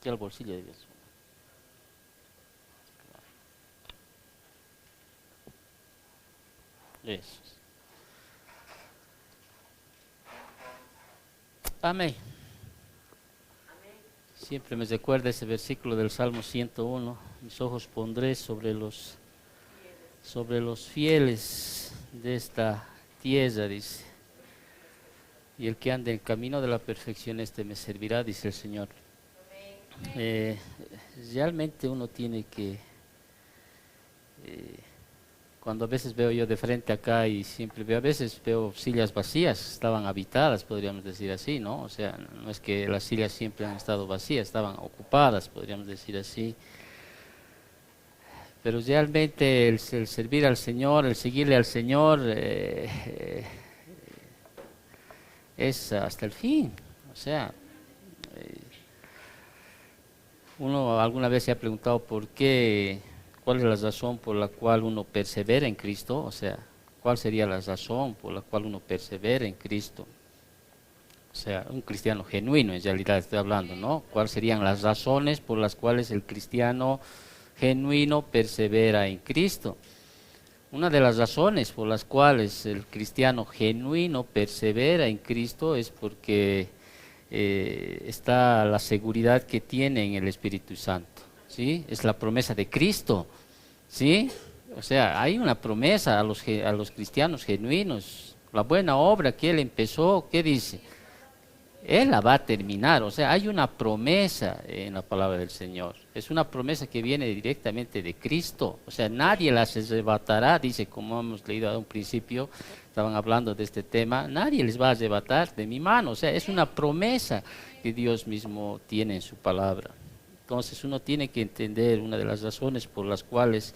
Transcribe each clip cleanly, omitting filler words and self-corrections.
Y al bolsillo de Dios. Eso. Amén. Siempre me recuerda ese versículo del Salmo 101. Mis ojos pondré sobre los fieles de esta tierra, dice. Y el que ande en el camino de la perfección, este me servirá, dice el Señor. Eh, Realmente uno tiene que, cuando a veces veo yo de frente acá y siempre veo, a veces veo sillas vacías, estaban habitadas, podríamos decir así, ¿no? O sea, no es que las sillas siempre han estado vacías, estaban ocupadas, podríamos decir así. Pero realmente el servir al Señor, el seguirle al Señor, es hasta el fin. O sea, eh, uno alguna vez se ha preguntado cuál es la razón por la cual uno persevera en Cristo, o sea, cuál sería la razón por la cual uno persevera en Cristo. O sea, un cristiano genuino en realidad estoy hablando, ¿no? ¿Cuáles serían las razones por las cuales el cristiano genuino persevera en Cristo? Una de las razones por las cuales el cristiano genuino persevera en Cristo es porque está la seguridad que tiene en el Espíritu Santo, ¿sí? Es la promesa de Cristo, ¿sí? O sea, hay una promesa a los cristianos genuinos. La buena obra que Él empezó, ¿qué dice? Él la va a terminar, o sea, hay una promesa en la palabra del Señor. Es una promesa que viene directamente de Cristo, o sea, nadie las arrebatará, dice, como hemos leído a un principio, estaban hablando de este tema, nadie les va a arrebatar de mi mano, o sea, es una promesa que Dios mismo tiene en su palabra. Entonces uno tiene que entender una de las razones por las cuales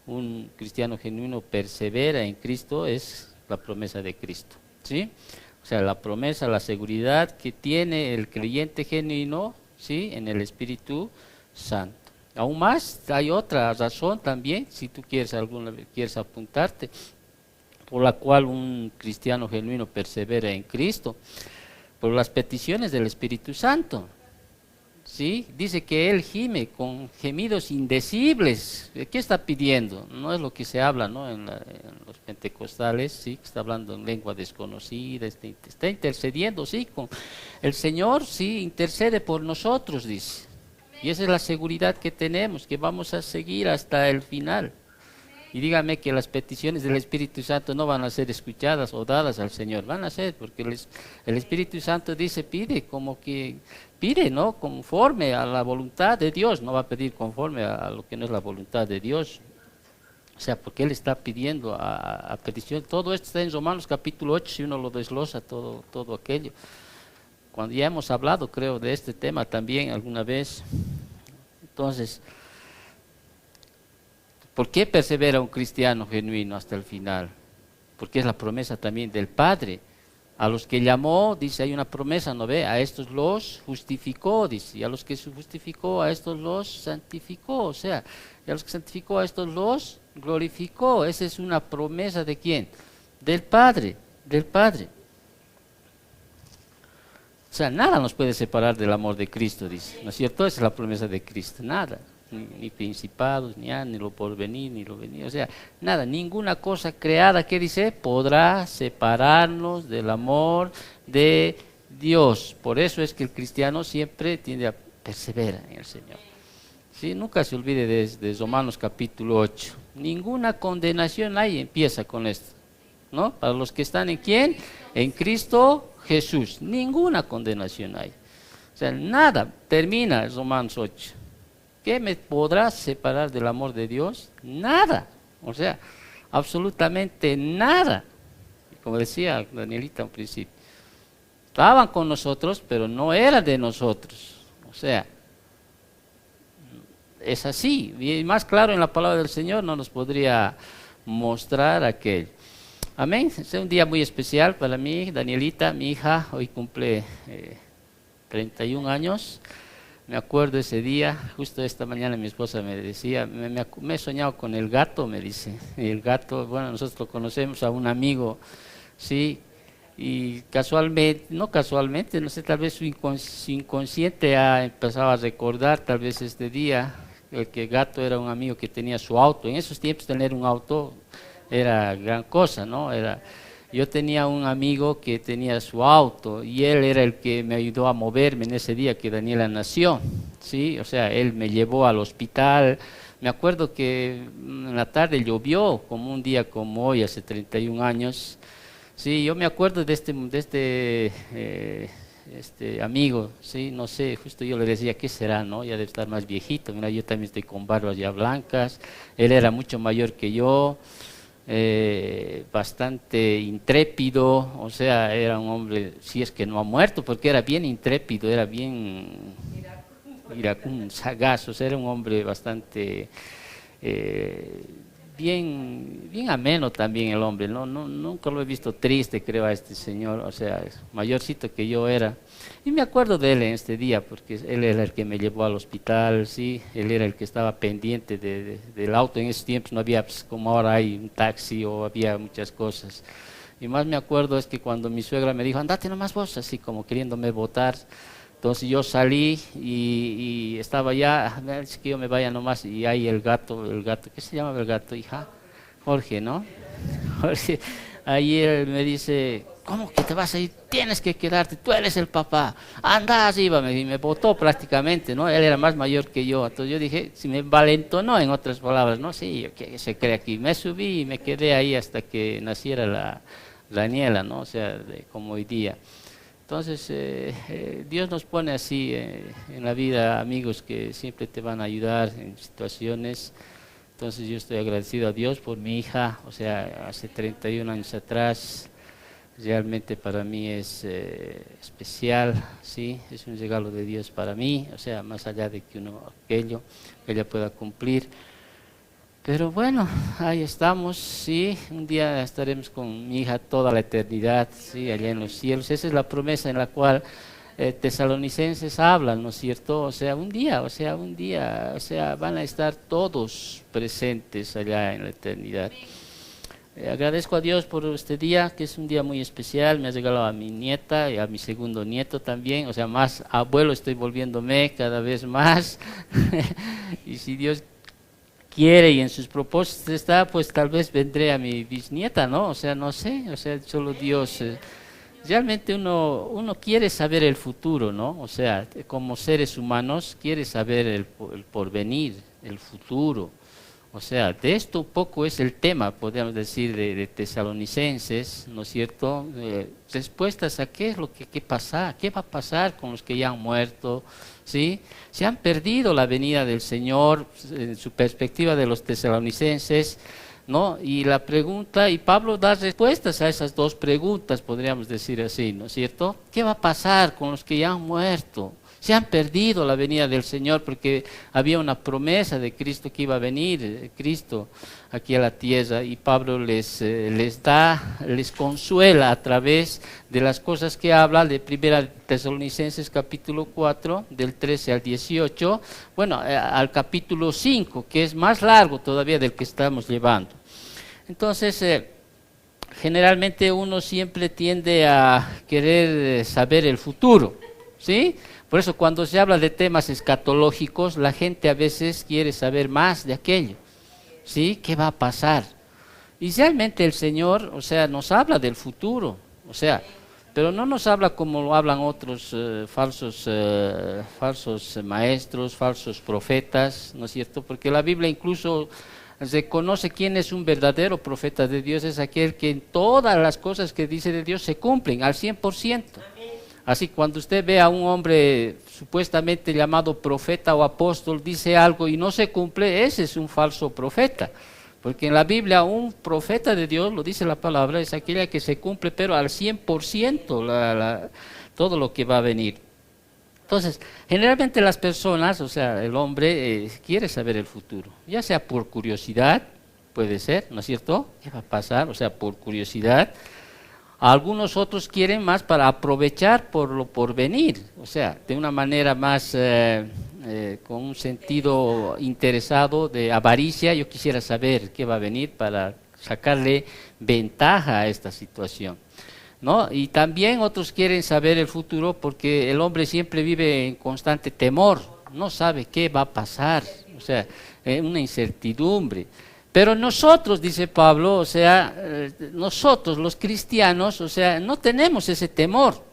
un cristiano genuino persevera en Cristo es la promesa de Cristo, ¿sí? O sea, la promesa, la seguridad que tiene el creyente genuino, ¿sí? En el Espíritu Santo. Aún más, hay otra razón también, si tú quieres apuntarte, por la cual un cristiano genuino persevera en Cristo, por las peticiones del Espíritu Santo. ¿Sí? Dice que él gime con gemidos indecibles. ¿Qué está pidiendo? No es lo que se habla, ¿no? En los pentecostales, sí, que está hablando en lengua desconocida, está intercediendo, sí, con el Señor, sí, intercede por nosotros, dice. Y esa es la seguridad que tenemos, que vamos a seguir hasta el final. Y dígame que las peticiones del Espíritu Santo no van a ser escuchadas o dadas al Señor, van a ser, porque el Espíritu Santo dice, pide, ¿no? Conforme a la voluntad de Dios, no va a pedir conforme a lo que no es la voluntad de Dios. O sea, porque Él está pidiendo a petición, todo esto está en Romanos capítulo 8, si uno lo desglosa, todo aquello. Cuando ya hemos hablado, creo, de este tema también alguna vez. Entonces, ¿por qué persevera un cristiano genuino hasta el final? Porque es la promesa también del Padre. A los que llamó, dice, hay una promesa, ¿no ve? A estos los justificó, dice, y a los que se justificó, a estos los santificó, o sea, y a los que santificó, a estos los glorificó. Esa es una promesa ¿de quién? Del Padre, del Padre. O sea, nada nos puede separar del amor de Cristo, dice, ¿no es cierto? Esa es la promesa de Cristo, nada. Ni principados, ni lo porvenir, ni lo venir, o sea, nada, ninguna cosa creada, ¿qué dice? Podrá separarnos del amor de Dios. Por eso es que el cristiano siempre tiende a perseverar en el Señor. ¿Sí? Nunca se olvide de Romanos capítulo 8. Ninguna condenación hay, empieza con esto, ¿no? Para los que están en ¿quién? En Cristo Jesús. Ninguna condenación hay. O sea, nada, termina Romanos 8. ¿Qué me podrá separar del amor de Dios? Nada, o sea, absolutamente nada. Como decía Danielita al principio, estaban con nosotros, pero no eran de nosotros. O sea, es así, y más claro en la palabra del Señor no nos podría mostrar aquello. Amén, es un día muy especial para mí, Danielita, mi hija, hoy cumple 31 años. Me acuerdo ese día, justo esta mañana mi esposa me decía, me he soñado con el gato, me dice. Y el gato, bueno, nosotros lo conocemos a un amigo, sí, y casualmente, no casualmente, no sé, tal vez su inconsciente ha empezado a recordar tal vez este día, el que Gato era un amigo que tenía su auto. En esos tiempos tener un auto era gran cosa, ¿no? Yo tenía un amigo que tenía su auto y él era el que me ayudó a moverme en ese día que Daniela nació, ¿sí? O sea, él me llevó al hospital. Me acuerdo que en la tarde llovió, como un día como hoy, hace 31 años. Sí, yo me acuerdo este amigo, sí, no sé, justo yo le decía, ¿qué será, no? Ya debe estar más viejito. Mira, yo también estoy con barbas ya blancas. Él era mucho mayor que yo, bastante intrépido, o sea, era un hombre, si es que no ha muerto, porque era bien intrépido, era bien iracundo, sagaz, o sea, era un hombre bastante bien ameno también el hombre. Nunca lo he visto triste, creo, a este señor, o sea, es mayorcito que yo era. Y me acuerdo de él en este día, porque él era el que me llevó al hospital, sí, él era el que estaba pendiente del auto. En esos tiempos no había, pues, como ahora hay un taxi o había muchas cosas. Y más me acuerdo es que cuando mi suegra me dijo, andate nomás vos, así como queriéndome botar. Entonces yo salí y estaba ya, es que yo me vaya nomás, y ahí el gato, ¿qué se llama el gato, hija? Jorge, ¿no? Jorge, ahí él me dice, ¿cómo que te vas a ir? Tienes que quedarte, tú eres el papá, anda arriba, y me botó prácticamente, ¿no? Él era más mayor que yo, entonces yo dije, si me valentonó, en otras palabras, ¿no? Sí, ¿qué se cree aquí? Me subí y me quedé ahí hasta que naciera la Daniela, ¿no? O sea, como hoy día. Entonces, Dios nos pone así en la vida amigos que siempre te van a ayudar en situaciones. Entonces yo estoy agradecido a Dios por mi hija, o sea, hace 31 años atrás, realmente para mí es especial, ¿sí? Es un regalo de Dios para mí, o sea, más allá de que aquello que ella pueda cumplir. Pero bueno, ahí estamos, sí, un día estaremos con mi hija toda la eternidad, sí, allá en los cielos. Esa es la promesa en la cual tesalonicenses hablan, ¿no es cierto? O sea, un día, o sea, van a estar todos presentes allá en la eternidad. Agradezco a Dios por este día, que es un día muy especial. Me ha regalado a mi nieta y a mi segundo nieto también, o sea, más abuelo estoy volviéndome cada vez más. Y si Dios quiere y en sus propósitos está, pues tal vez vendré a mi bisnieta, ¿no? O sea, no sé, o sea, solo Dios. Realmente uno quiere saber el futuro, ¿no? O sea, como seres humanos quiere saber el porvenir, el futuro. O sea, de esto un poco es el tema, podríamos decir, de Tesalonicenses, ¿no es cierto? Respuestas a qué es lo que pasa, qué va a pasar con los que ya han muerto, ¿sí? Se han perdido la venida del Señor, en su perspectiva de los tesalonicenses, ¿no? Y la pregunta, y Pablo da respuestas a esas dos preguntas, podríamos decir así, ¿no es cierto? ¿Qué va a pasar con los que ya han muerto? Se han perdido la venida del Señor porque había una promesa de Cristo que iba a venir, Cristo aquí a la tierra, y Pablo les consuela a través de las cosas que habla de 1 Tesalonicenses capítulo 4, del 13 al 18, bueno, al capítulo 5, que es más largo todavía del que estamos llevando. Entonces, generalmente uno siempre tiende a querer saber el futuro, ¿sí? Por eso cuando se habla de temas escatológicos, la gente a veces quiere saber más de aquello, ¿sí? ¿Qué va a pasar? Y realmente el Señor, o sea, nos habla del futuro, o sea, pero no nos habla como lo hablan otros falsos maestros, falsos profetas, ¿no es cierto? Porque la Biblia incluso reconoce quién es un verdadero profeta de Dios, es aquel que en todas las cosas que dice de Dios se cumplen al 100%. Así, cuando usted ve a un hombre supuestamente llamado profeta o apóstol, dice algo y no se cumple, ese es un falso profeta. Porque en la Biblia un profeta de Dios, lo dice la palabra, es aquella que se cumple, pero al 100% todo lo que va a venir. Entonces, generalmente las personas, o sea, el hombre quiere saber el futuro, ya sea por curiosidad, puede ser, ¿no es cierto? ¿Qué va a pasar? O sea, por curiosidad. Algunos otros quieren más para aprovechar por lo por venir, o sea, de una manera más, con un sentido interesado de avaricia. Yo quisiera saber qué va a venir para sacarle ventaja a esta situación. ¿no? Y también otros quieren saber el futuro porque el hombre siempre vive en constante temor, no sabe qué va a pasar, o sea, una incertidumbre. Pero nosotros, dice Pablo, o sea, nosotros los cristianos, o sea, no tenemos ese temor.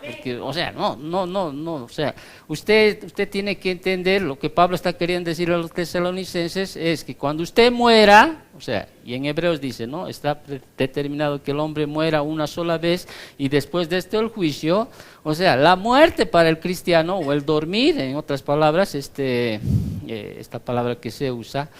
Porque, o sea, no, o sea, usted tiene que entender lo que Pablo está queriendo decir a los tesalonicenses, es que cuando usted muera, o sea, y en Hebreos dice, ¿no? Está determinado que el hombre muera una sola vez y después de esto el juicio, o sea, la muerte para el cristiano, o el dormir, en otras palabras, esta palabra que se usa,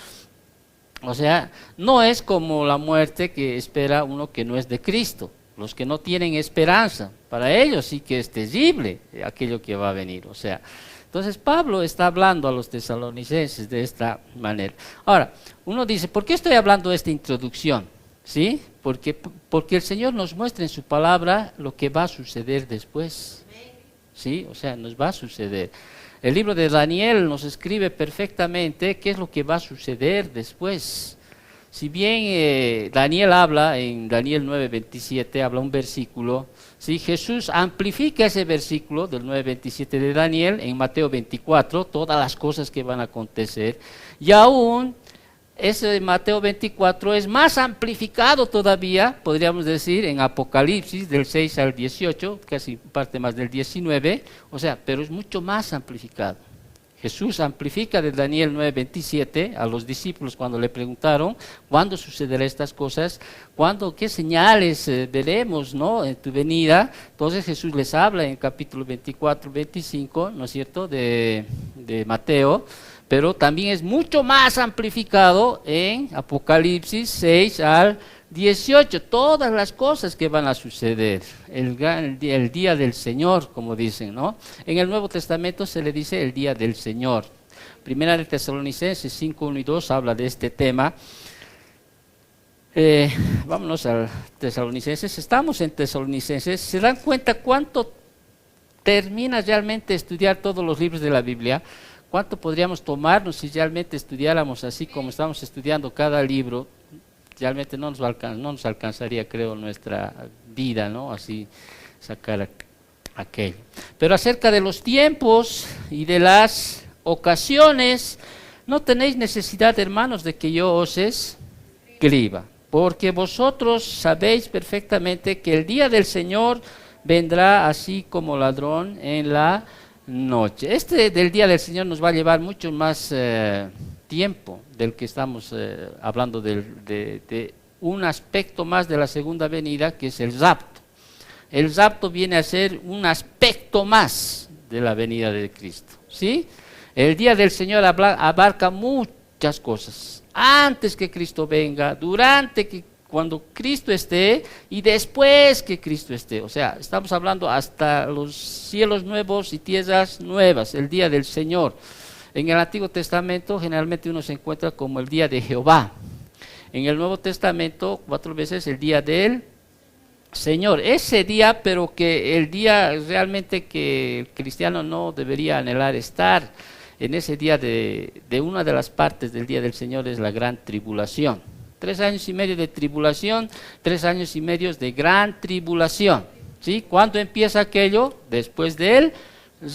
o sea, no es como la muerte que espera uno que no es de Cristo. Los que no tienen esperanza, para ellos sí que es terrible aquello que va a venir. O sea, entonces Pablo está hablando a los tesalonicenses de esta manera. Ahora, uno dice, ¿por qué estoy hablando de esta introducción? ¿Sí? Porque el Señor nos muestra en su palabra lo que va a suceder después. ¿Sí? O sea, nos va a suceder. El libro de Daniel nos escribe perfectamente qué es lo que va a suceder después. Si bien Daniel habla, en Daniel 9:27, habla un versículo, ¿sí? Jesús amplifica ese versículo del 9:27 de Daniel en Mateo 24, todas las cosas que van a acontecer, y aún ese de Mateo 24 es más amplificado todavía, podríamos decir, en Apocalipsis del 6 al 18, casi parte más del 19, o sea, pero es mucho más amplificado. Jesús amplifica de Daniel 9:27 a los discípulos cuando le preguntaron cuándo sucederán estas cosas, qué señales veremos, ¿no? En tu venida. Entonces Jesús les habla en capítulo 24-25, ¿no es cierto?, de Mateo, pero también es mucho más amplificado en Apocalipsis 6 al 18, todas las cosas que van a suceder, el día del Señor, como dicen, ¿no? En el Nuevo Testamento se le dice el día del Señor. Primera de Tesalonicenses 5, 1 y 2 habla de este tema. Vámonos a Tesalonicenses. Estamos en Tesalonicenses. ¿Se dan cuenta cuánto termina realmente estudiar todos los libros de la Biblia? ¿Cuánto podríamos tomarnos si realmente estudiáramos así como estamos estudiando cada libro? Realmente no nos alcanzaría, creo, nuestra vida, ¿no? Así sacar aquello. Pero acerca de los tiempos y de las ocasiones, no tenéis necesidad, hermanos, de que yo os escriba, porque vosotros sabéis perfectamente que el día del Señor vendrá así como ladrón en la noche. Del día del Señor nos va a llevar mucho más tiempo del que estamos hablando de un aspecto más de la segunda venida, que es el rapto. El rapto viene a ser un aspecto más de la venida de Cristo, ¿sí? El día del Señor abarca muchas cosas, antes que Cristo venga, cuando Cristo esté y después que Cristo esté. O sea, estamos hablando hasta los cielos nuevos y tierras nuevas, el día del Señor. En el Antiguo Testamento generalmente uno se encuentra como el día de Jehová. En el Nuevo Testamento 4 veces el día del Señor. Ese día, pero que el día realmente que el cristiano no debería anhelar estar, en ese día de una de las partes del día del Señor es la gran tribulación. 3 años y medio de tribulación, 3 años y medio de gran tribulación. ¿Sí? ¿Cuándo empieza aquello? Después del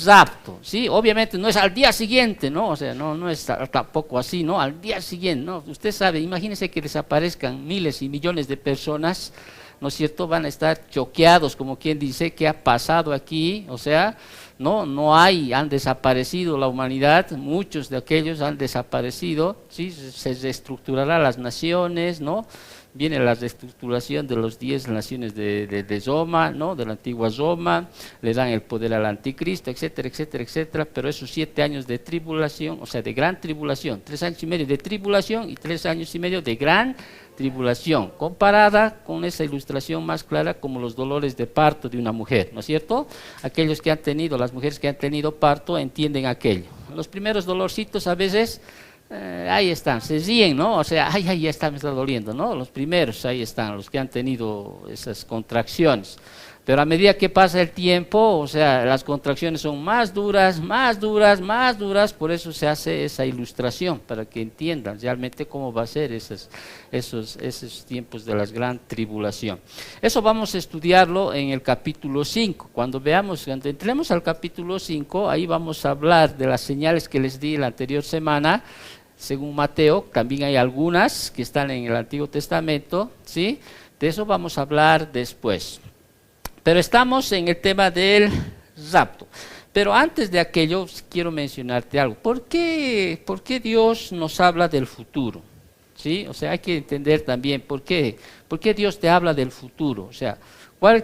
rapto, ¿sí? Obviamente no es al día siguiente, ¿no? O sea, no es tampoco así, ¿no? Al día siguiente, ¿no? Usted sabe, imagínese que desaparezcan miles y millones de personas, ¿no es cierto? Van a estar choqueados, como quien dice, ¿qué ha pasado aquí? O sea, han desaparecido la humanidad, muchos de aquellos han desaparecido, ¿sí? Se reestructurarán las naciones, ¿no? Viene la reestructuración de los 10 naciones de Roma, ¿no? De la antigua Roma, le dan el poder al anticristo, etcétera, etcétera, etcétera, pero esos 7 años de tribulación, o sea, de gran tribulación, 3 años y medio de tribulación y 3 años y medio de gran tribulación, comparada con esa ilustración más clara como los dolores de parto de una mujer, ¿no es cierto? Las mujeres que han tenido parto entienden aquello. Los primeros dolorcitos a veces, ahí están, se ríen, ¿no? O sea, ay, ya está, me está doliendo, ¿no? Los primeros, ahí están, los que han tenido esas contracciones. Pero a medida que pasa el tiempo, o sea, las contracciones son más duras, más duras, más duras, por eso se hace esa ilustración, para que entiendan realmente cómo va a ser esos tiempos de la gran tribulación. Eso vamos a estudiarlo en el capítulo 5. Cuando entremos al capítulo 5, ahí vamos a hablar de las señales que les di la anterior semana, según Mateo. También hay algunas que están en el Antiguo Testamento, ¿sí? De eso vamos a hablar después. Pero estamos en el tema del rapto. Pero antes de aquello, quiero mencionarte algo. ¿Por qué Dios nos habla del futuro? ¿Sí? O sea, hay que entender también por qué Dios te habla del futuro. O sea,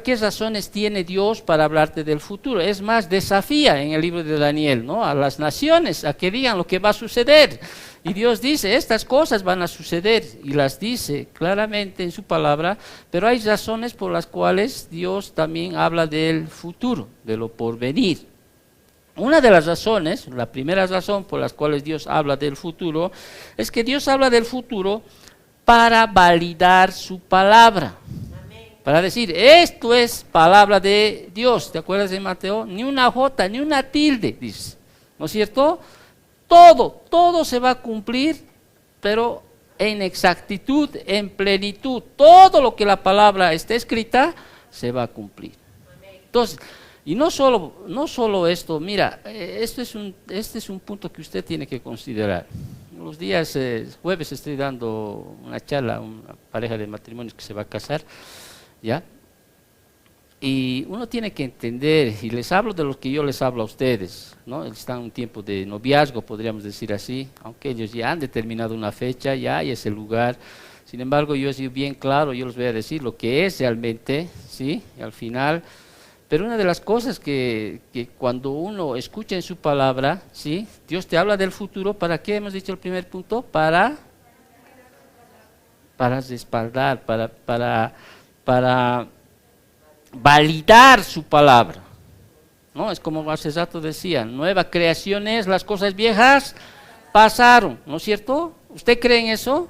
¿qué razones tiene Dios para hablarte del futuro? Es más, desafía en el libro de Daniel, ¿no?, a las naciones a que digan lo que va a suceder. Y Dios dice, estas cosas van a suceder, y las dice claramente en su palabra, pero hay razones por las cuales Dios también habla del futuro, de lo porvenir. Una de las razones, la primera razón por las cuales Dios habla del futuro, es que Dios habla del futuro para validar su palabra. Para decir, esto es palabra de Dios. ¿Te acuerdas de Mateo? Ni una jota, ni una tilde, dice. ¿No es cierto? Todo se va a cumplir, pero en exactitud, en plenitud. Todo lo que la palabra está escrita, se va a cumplir. Entonces, y no solo esto, mira, este es un punto que usted tiene que considerar. Los días jueves estoy dando una charla a una pareja de matrimonios que se va a casar, ¿ya? Y uno tiene que entender, y les hablo de lo que yo les hablo a ustedes, ¿no? Están en un tiempo de noviazgo, podríamos decir así, aunque ellos ya han determinado una fecha, ya hay ese lugar. Sin embargo, yo he sido bien claro, yo les voy a decir lo que es realmente, ¿sí? Y al final, pero una de las cosas que cuando uno escucha en su palabra, ¿sí?, Dios te habla del futuro, ¿para qué hemos dicho el primer punto? Para respaldar, para validar su palabra, ¿no? Es como hace rato decía, nueva creación es, las cosas viejas pasaron, ¿no es cierto? ¿Usted cree en eso?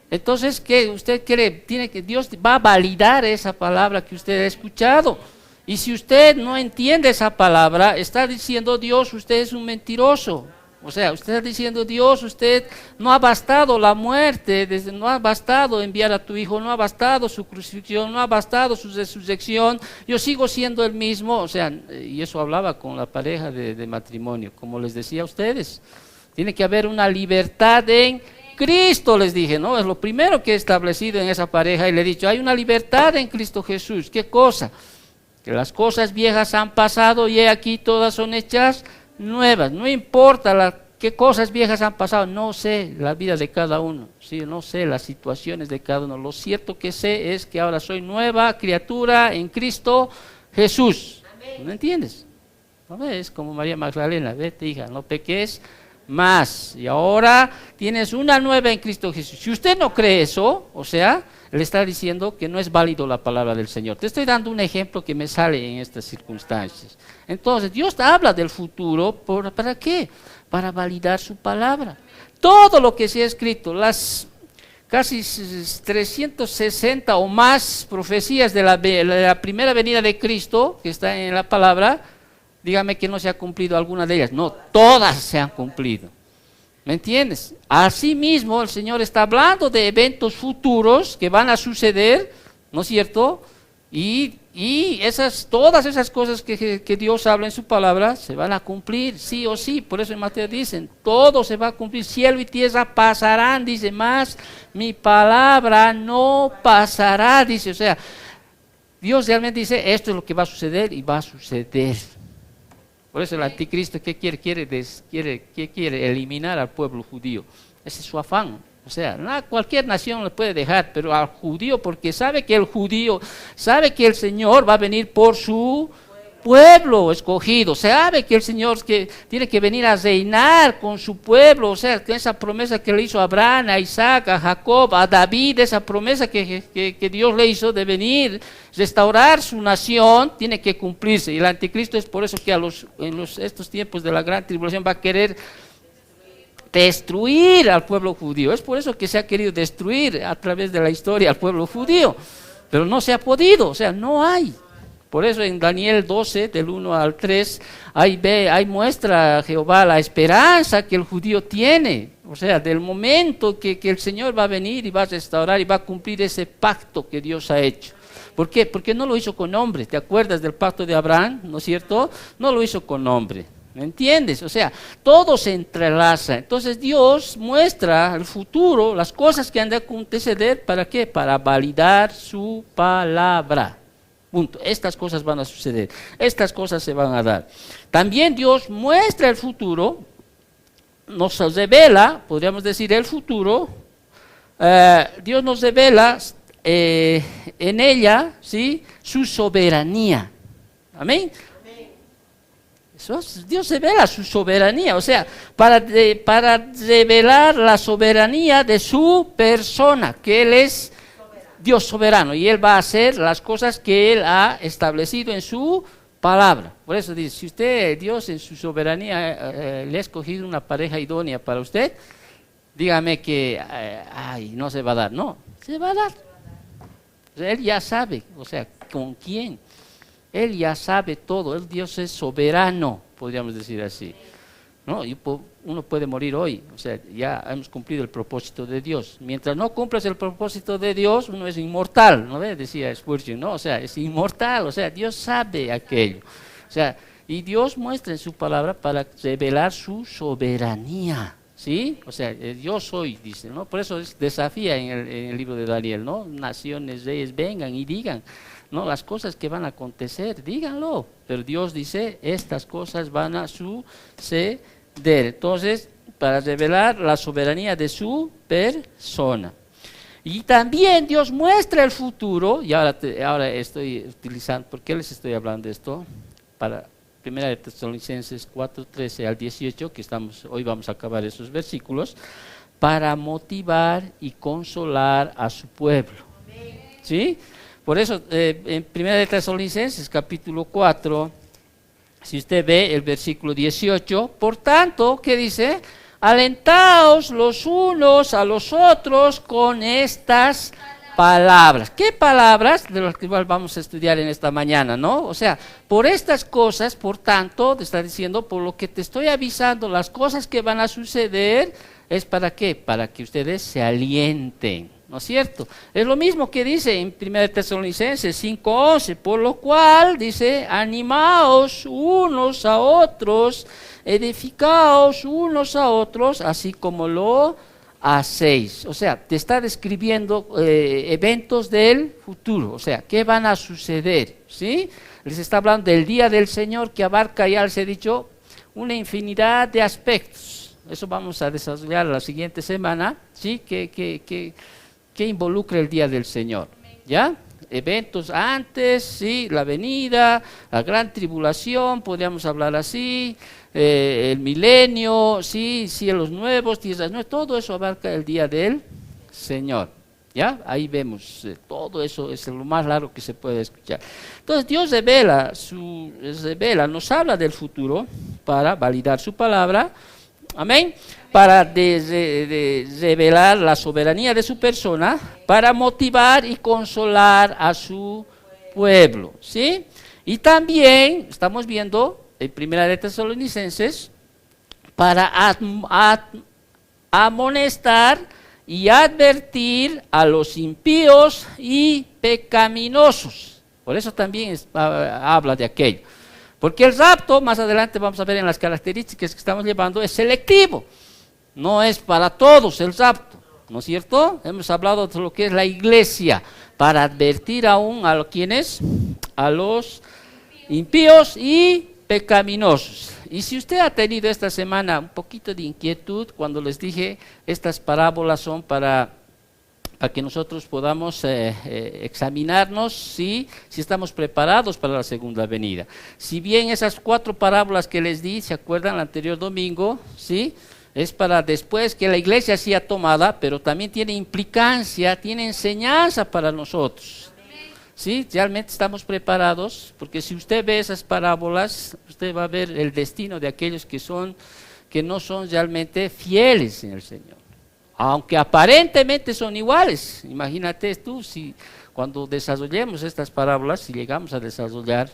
Entonces, ¿qué usted cree? Dios va a validar esa palabra que usted ha escuchado. Y si usted no entiende esa palabra, está diciendo Dios, usted es un mentiroso. O sea, usted está diciendo, Dios, usted no ha bastado la muerte, no ha bastado enviar a tu hijo, no ha bastado su crucifixión, no ha bastado su resurrección, yo sigo siendo el mismo. O sea, y eso hablaba con la pareja de matrimonio, como les decía a ustedes, tiene que haber una libertad en Cristo, les dije, ¿no? Es lo primero que he establecido en esa pareja, y le he dicho, hay una libertad en Cristo Jesús. ¿Qué cosa? Que las cosas viejas han pasado y aquí todas son hechas nuevas. No importa qué cosas viejas han pasado, no sé la vida de cada uno, ¿sí? No sé las situaciones de cada uno. Lo cierto que sé es que ahora soy nueva criatura en Cristo Jesús. ¿No entiendes? ¿No ves? Como María Magdalena, vete hija, no peques más. Y ahora tienes una nueva en Cristo Jesús. Si usted no cree eso, o sea, le está diciendo que no es válido la palabra del Señor. Te estoy dando un ejemplo que me sale en estas circunstancias. Entonces, Dios habla del futuro, ¿para qué? Para validar su palabra. Todo lo que se ha escrito, las casi 360 o más profecías de la primera venida de Cristo, que está en la palabra, dígame que no se ha cumplido alguna de ellas. No, todas se han cumplido. ¿Me entiendes? Asimismo, el Señor está hablando de eventos futuros que van a suceder, ¿no es cierto? Y todas esas cosas que Dios habla en su palabra se van a cumplir, sí o sí. Por eso en Mateo dicen, todo se va a cumplir, cielo y tierra pasarán, dice, más mi palabra no pasará, dice. O sea, Dios realmente dice, esto es lo que va a suceder y va a suceder. Por eso el anticristo, ¿qué quiere? Quiere eliminar al pueblo judío. Ese es su afán. O sea, cualquier nación le puede dejar, pero al judío, porque sabe que el judío, sabe que el Señor va a venir por su pueblo escogido, sabe que el Señor tiene que venir a reinar con su pueblo, o sea, esa promesa que le hizo a Abraham, a Isaac, a Jacob, a David, esa promesa que Dios le hizo de venir, restaurar su nación, tiene que cumplirse. Y el anticristo es por eso que estos tiempos de la gran tribulación va a querer destruir al pueblo judío. Es por eso que se ha querido destruir a través de la historia al pueblo judío, pero no se ha podido, o sea, no hay. Por eso en Daniel 12, del 1 al 3, ahí muestra Jehová la esperanza que el judío tiene. O sea, del momento que el Señor va a venir y va a restaurar y va a cumplir ese pacto que Dios ha hecho. ¿Por qué? Porque no lo hizo con hombre. ¿Te acuerdas del pacto de Abraham? ¿No es cierto? No lo hizo con hombre. ¿Me entiendes? O sea, todo se entrelaza. Entonces Dios muestra el futuro, las cosas que han de acontecer, ¿para qué? Para validar su palabra. Punto. Estas cosas van a suceder, estas cosas se van a dar. También Dios muestra el futuro, nos revela, podríamos decir el futuro, Dios nos revela en ella, ¿sí?, su soberanía. Amén. Dios revela su soberanía, o sea, para revelar la soberanía de su persona, que Él es Dios soberano y Él va a hacer las cosas que Él ha establecido en su palabra. Por eso dice, si usted, Dios en su soberanía le ha escogido una pareja idónea para usted, dígame que no se va a dar. No, se va a dar. O sea, Él ya sabe, o sea, con quién. Él ya sabe todo, Dios es soberano, podríamos decir así. ¿No? Y uno puede morir hoy, o sea, ya hemos cumplido el propósito de Dios. Mientras no cumplas el propósito de Dios, uno es inmortal, ¿no ves? Decía Spurgeon, ¿no? O sea, es inmortal, o sea, Dios sabe aquello. O sea, y Dios muestra en su palabra para revelar su soberanía, ¿sí? O sea, yo soy, dice, ¿no? Por eso desafía en el libro de Daniel, ¿no? Naciones, reyes, vengan y digan, ¿no? Las cosas que van a acontecer, díganlo. Pero Dios dice, estas cosas van a suceder. Entonces, para revelar la soberanía de su persona. Y también Dios muestra el futuro, y ahora estoy utilizando, ¿por qué les estoy hablando de esto? Para 1 Tesalonicenses 4, 13 al 18, que hoy vamos a acabar esos versículos, para motivar y consolar a su pueblo. ¿Sí? Por eso, en 1 Tesalonicenses capítulo 4, si usted ve el versículo 18, por tanto, ¿qué dice? Alentaos los unos a los otros con estas palabras. ¿Qué palabras? De las que vamos a estudiar en esta mañana, ¿no? O sea, por estas cosas, por tanto, te está diciendo, por lo que te estoy avisando, las cosas que van a suceder, ¿es para qué? Para que ustedes se alienten. ¿No es cierto? Es lo mismo que dice en 1 Tesalonicenses 5:11, por lo cual dice, animaos unos a otros, edificaos unos a otros, así como lo hacéis. O sea, te está describiendo eventos del futuro, o sea, ¿qué van a suceder? ¿Sí? Les está hablando del día del Señor que abarca, ya les he dicho, una infinidad de aspectos. Eso vamos a desarrollar la siguiente semana, ¿sí? Que involucra el día del Señor, ¿ya? Eventos antes, sí, la venida, la gran tribulación, podríamos hablar así, el milenio, sí, cielos nuevos, tierras nuevas, todo eso abarca el día del Señor, ¿ya? Ahí vemos, todo eso es lo más largo que se puede escuchar. Entonces Dios revela, nos habla del futuro para validar su palabra, amén, para revelar la soberanía de su persona, para motivar y consolar a su pueblo, ¿sí? Y también estamos viendo en 1 Tesalonicenses para amonestar y advertir a los impíos y pecaminosos. Por eso también habla de aquello. Porque el rapto, más adelante vamos a ver en las características que estamos llevando, es selectivo. No es para todos el rapto, ¿no es cierto? Hemos hablado de lo que es la iglesia, para advertir aún a quienes, a los impíos y pecaminosos. Y si usted ha tenido esta semana un poquito de inquietud, cuando les dije, estas parábolas son para que nosotros podamos examinarnos si estamos preparados para la segunda venida. Si bien esas 4 parábolas que les di, ¿se acuerdan el anterior domingo? ¿Sí? Es para después que la iglesia sea tomada, pero también tiene implicancia, tiene enseñanza para nosotros. ¿Sí? Realmente estamos preparados, porque si usted ve esas parábolas, usted va a ver el destino de aquellos que no son realmente fieles en el Señor. Aunque aparentemente son iguales. Imagínate tú, si cuando desarrollemos estas parábolas, si llegamos a desarrollar,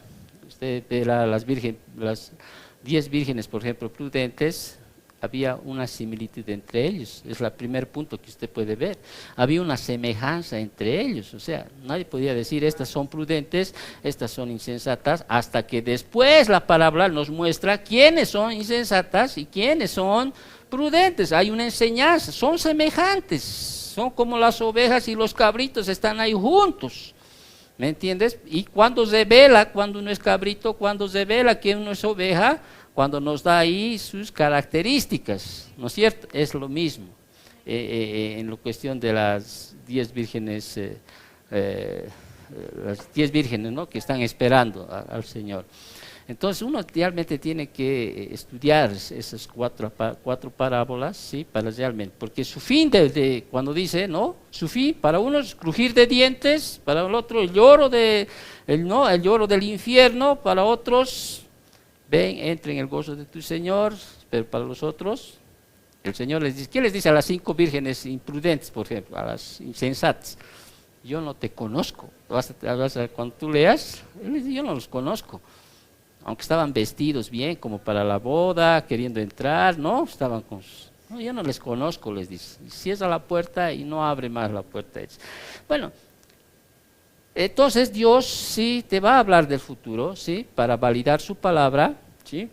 usted verá las 10 vírgenes, por ejemplo, prudentes, había una similitud entre ellos, es el primer punto que usted puede ver. Había una semejanza entre ellos, o sea, nadie podía decir estas son prudentes, estas son insensatas, hasta que después la parábola nos muestra quiénes son insensatas y quiénes son prudentes. Hay una enseñanza, son semejantes, son como las ovejas y los cabritos, están ahí juntos. ¿Me entiendes? Y cuando revela, cuando uno es cabrito, cuando revela que uno es oveja, cuando nos da ahí sus características, ¿no es cierto? Es lo mismo en la cuestión de las 10 vírgenes, ¿no? Que están esperando al Señor. Entonces uno realmente tiene que estudiar esas cuatro parábolas, ¿sí? Para realmente, porque su fin cuando dice, ¿no? Su fin para unos crujir de dientes, para el otro el lloro el lloro del infierno, para otros ven, entren en el gozo de tu Señor, pero para los otros, el Señor les dice, ¿qué les dice a las 5 vírgenes imprudentes, por ejemplo, a las insensatas? Yo no te conozco. Cuando tú leas, Él les dice, yo no los conozco. Aunque estaban vestidos bien, como para la boda, queriendo entrar, ¿no? Estaban no, yo no les conozco, les dice. Cierra la puerta y no abre más la puerta. Bueno, entonces Dios sí te va a hablar del futuro, ¿sí? Para validar su palabra, ¿sí?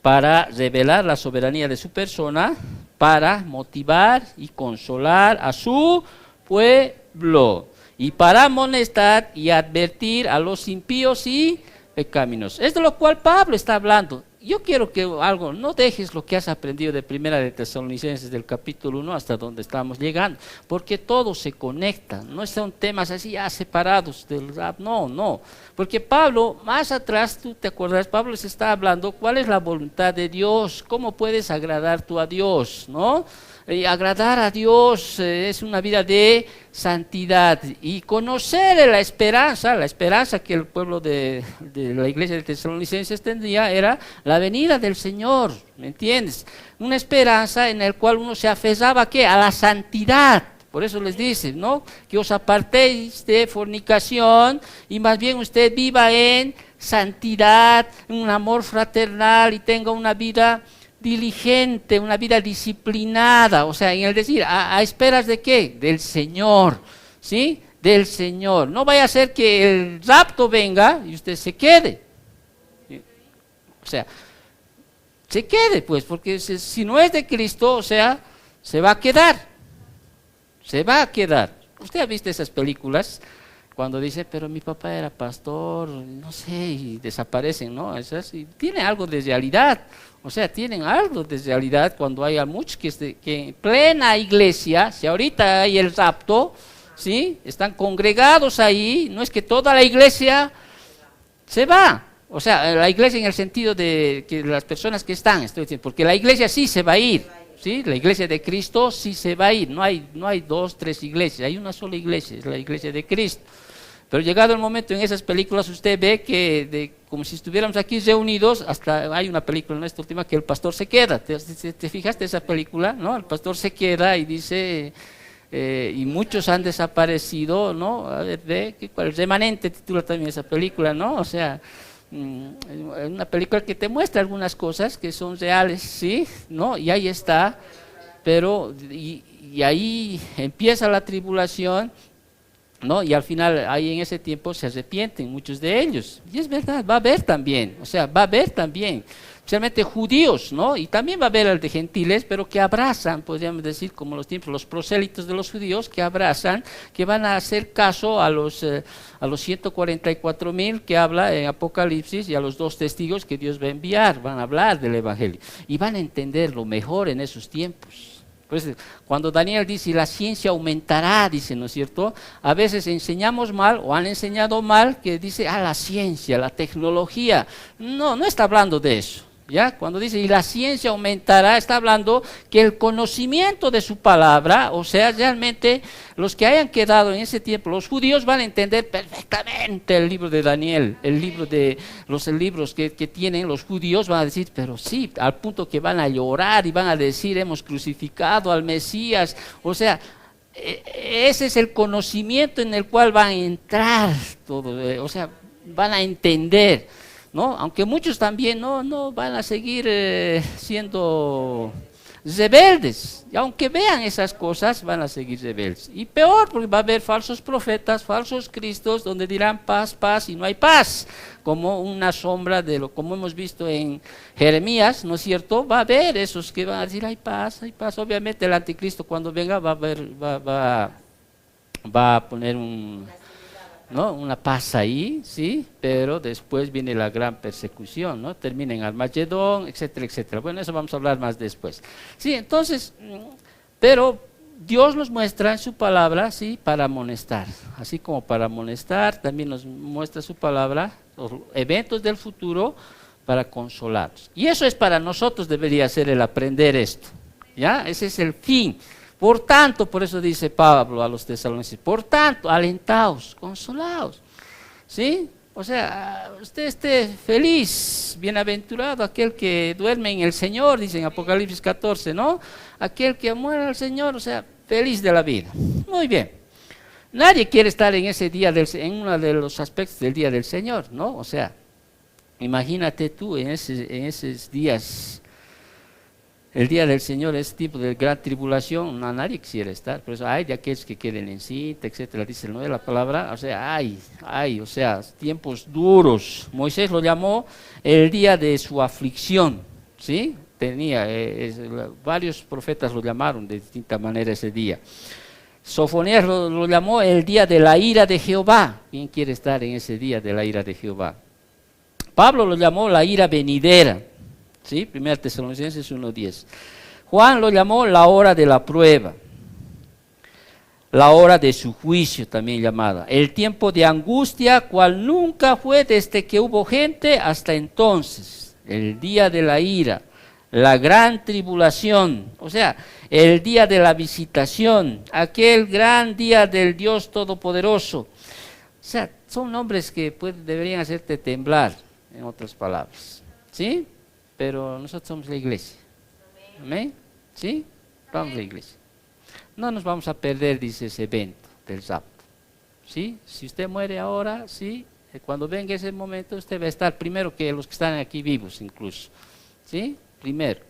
Para revelar la soberanía de su persona, para motivar y consolar a su pueblo, y para amonestar y advertir a los impíos y pecaminosos. Es de lo cual Pablo está hablando. Yo quiero que no dejes lo que has aprendido de Primera de Tesalonicenses del capítulo 1 hasta donde estamos llegando, porque todo se conecta, no son temas así ya separados del rap, no, porque Pablo, más atrás, tú te acuerdas, Pablo les está hablando cuál es la voluntad de Dios, cómo puedes agradar tú a Dios, ¿no? Y agradar a Dios es una vida de santidad y conocer la esperanza que el pueblo de la iglesia de Tesalonicenses tendría era la venida del Señor, ¿me entiendes? Una esperanza en la cual uno se aferraba ¿a qué? A la santidad. Por eso les dice, ¿no? Que os apartéis de fornicación y más bien usted viva en santidad, en un amor fraternal y tenga una vida diligente, una vida disciplinada, o sea, en el decir, ¿a esperas de qué? Del Señor, ¿sí? Del Señor. No vaya a ser que el rapto venga y usted se quede. O sea, se quede pues, porque si no es de Cristo, o sea, se va a quedar. Se va a quedar. ¿Usted ha visto esas películas? Cuando dice, pero mi papá era pastor, no sé, y desaparecen, ¿no? Esas, y tiene algo de realidad. O sea, tienen algo de realidad cuando hay a muchos que en plena iglesia, si ahorita hay el rapto, ¿sí? Están congregados ahí, no es que toda la iglesia se va. O sea, la iglesia en el sentido de que las personas que están, estoy diciendo, porque la iglesia sí se va a ir, ¿sí? La iglesia de Cristo sí se va a ir, no hay 2, 3 iglesias, hay una sola iglesia, es la iglesia de Cristo. Pero llegado el momento en esas películas usted ve que como si estuviéramos aquí reunidos, hasta hay una película en esta última que el pastor se queda. ¿Te fijaste esa película? ¿No? El pastor se queda y dice, y muchos han desaparecido, ¿no? A ver, ve, el remanente titula también esa película, ¿no? O sea, una película que te muestra algunas cosas que son reales, ¿sí? ¿No? Y ahí está, pero y ahí empieza la tribulación, ¿no? Y al final, ahí en ese tiempo se arrepienten muchos de ellos. Y es verdad, va a haber también, o sea, va a haber también, especialmente judíos, ¿no? Y también va a haber el de gentiles, pero que abrazan, podríamos decir, como los tiempos, los prosélitos de los judíos, que abrazan, que van a hacer caso a los 144,000 que habla en Apocalipsis y a los 2 testigos que Dios va a enviar, van a hablar del Evangelio. Y van a entenderlo mejor en esos tiempos. Pues cuando Daniel dice la ciencia aumentará, dice, ¿no es cierto? A veces enseñamos mal o han enseñado mal que dice la ciencia, la tecnología. No está hablando de eso. ¿Ya? Cuando dice y la ciencia aumentará, está hablando que el conocimiento de su palabra, o sea, realmente los que hayan quedado en ese tiempo, los judíos van a entender perfectamente el libro de Daniel, los libros que tienen los judíos van a decir, pero sí, al punto que van a llorar y van a decir, hemos crucificado al Mesías, o sea, ese es el conocimiento en el cual van a entrar todo, o sea, van a entender, ¿no? Aunque muchos también no van a seguir siendo rebeldes, y aunque vean esas cosas, van a seguir rebeldes. Y peor, porque va a haber falsos profetas, falsos cristos, donde dirán paz, paz, y no hay paz, como una sombra de lo como hemos visto en Jeremías, ¿no es cierto? Va a haber esos que van a decir hay paz, hay paz. Obviamente el anticristo cuando venga va a poner una paz ahí, sí, pero después viene la gran persecución, ¿no? Termina en Armagedón, etcétera, etcétera. Bueno, eso vamos a hablar más después. Sí, entonces, pero Dios nos muestra en su palabra, sí, para amonestar. Así como para amonestar, también nos muestra su palabra, los eventos del futuro, para consolarnos. Y eso es para nosotros, debería ser el aprender esto, ¿ya? Ese es el fin. Por tanto, por eso dice Pablo a los tesalonicenses, por tanto, alentaos, consolaos, ¿sí? O sea, usted esté feliz, bienaventurado aquel que duerme en el Señor, dice en Apocalipsis 14, ¿no? Aquel que muere al Señor, o sea, feliz de la vida. Muy bien. Nadie quiere estar en ese día, en uno de los aspectos del día del Señor, ¿no? O sea, imagínate tú en esos días. El día del Señor es tipo de gran tribulación, nadie quisiera estar, por eso hay de aquellos que queden en cinta, etcétera, dice ¿no? La palabra, o sea, hay, o sea, tiempos duros. Moisés lo llamó el día de su aflicción, ¿sí? Varios profetas lo llamaron de distinta manera ese día. Sofonías lo llamó el día de la ira de Jehová. ¿Quién quiere estar en ese día de la ira de Jehová? Pablo lo llamó la ira venidera. ¿Sí? 1 Tesalonicenses 1:10. Juan lo llamó la hora de la prueba, la hora de su juicio también llamada, el tiempo de angustia, cual nunca fue desde que hubo gente hasta entonces, el día de la ira, la gran tribulación, o sea, el día de la visitación, aquel gran día del Dios Todopoderoso. O sea, son nombres que deberían hacerte temblar, en otras palabras, ¿sí? Pero nosotros somos la iglesia. ¿Amén? ¿Sí? Vamos a la iglesia. No nos vamos a perder, dice ese evento del rapto. ¿Sí? Si usted muere ahora, sí, cuando venga ese momento, usted va a estar primero que los que están aquí vivos incluso. ¿Sí? Primero.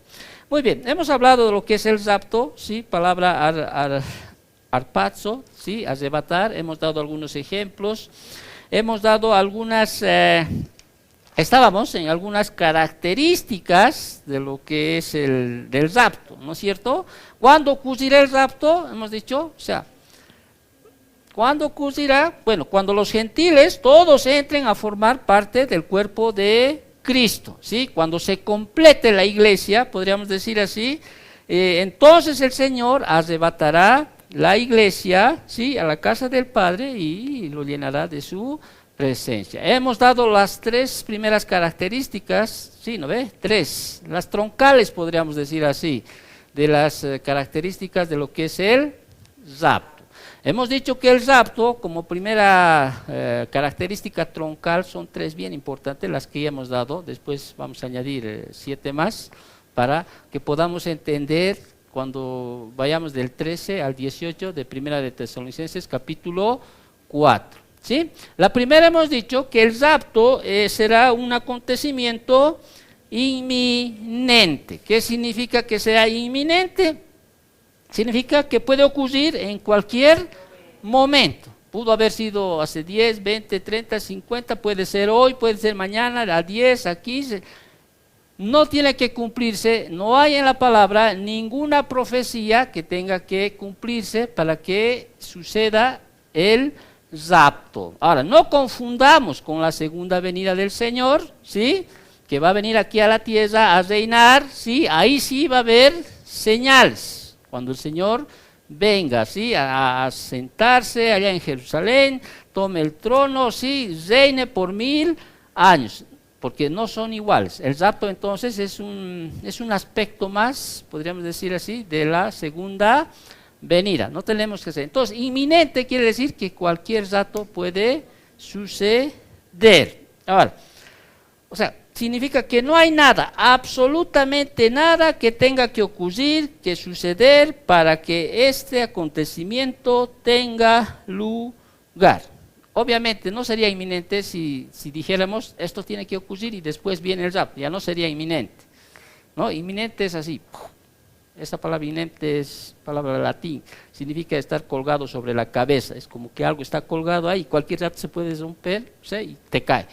Muy bien, hemos hablado de lo que es el rapto, ¿sí? Palabra arpazo, ¿sí? Arrebatar. Hemos dado algunos ejemplos. Hemos dado algunas... Estábamos en algunas características de lo que es del rapto, ¿no es cierto? ¿Cuándo ocurrirá el rapto? Hemos dicho, o sea, ¿cuándo ocurrirá? Bueno, cuando los gentiles todos entren a formar parte del cuerpo de Cristo, ¿sí? Cuando se complete la iglesia, podríamos decir así, entonces el Señor arrebatará la iglesia, ¿sí? A la casa del Padre y lo llenará de su presencia. Hemos dado las tres primeras características, ¿sí? ¿No ve? Tres, las troncales podríamos decir así, de las características de lo que es el rapto. Hemos dicho que el rapto, como primera característica troncal, son tres bien importantes, las que ya hemos dado, después vamos a añadir 7 más, para que podamos entender cuando vayamos del 13 al 18 de Primera de Tesalonicenses, capítulo 4. ¿Sí? La primera hemos dicho que el rapto será un acontecimiento inminente. ¿Qué significa que sea inminente? Significa que puede ocurrir en cualquier momento. Pudo haber sido hace 10, 20, 30, 50, puede ser hoy, puede ser mañana, a 10, a 15. No tiene que cumplirse, no hay en la palabra ninguna profecía que tenga que cumplirse para que suceda el rapto. Ahora, no confundamos con la segunda venida del Señor, ¿sí? Que va a venir aquí a la tierra a reinar, ¿sí? Ahí sí va a haber señales. Cuando el Señor venga, ¿sí? A sentarse allá en Jerusalén, tome el trono, ¿sí? Reine por 1000 años, porque no son iguales. El rapto entonces es un aspecto más, podríamos decir así, de la segunda venida. No tenemos que hacer. Entonces, inminente quiere decir que cualquier rato puede suceder. Ahora, o sea, significa que no hay nada, absolutamente nada que tenga que ocurrir, que suceder para que este acontecimiento tenga lugar. Obviamente no sería inminente si dijéramos esto tiene que ocurrir y después viene el rapto, ya no sería inminente, ¿no? Inminente es así. Esa palabra inminente es palabra latín, significa estar colgado sobre la cabeza, es como que algo está colgado ahí, cualquier rato se puede romper, ¿sí? Y te cae.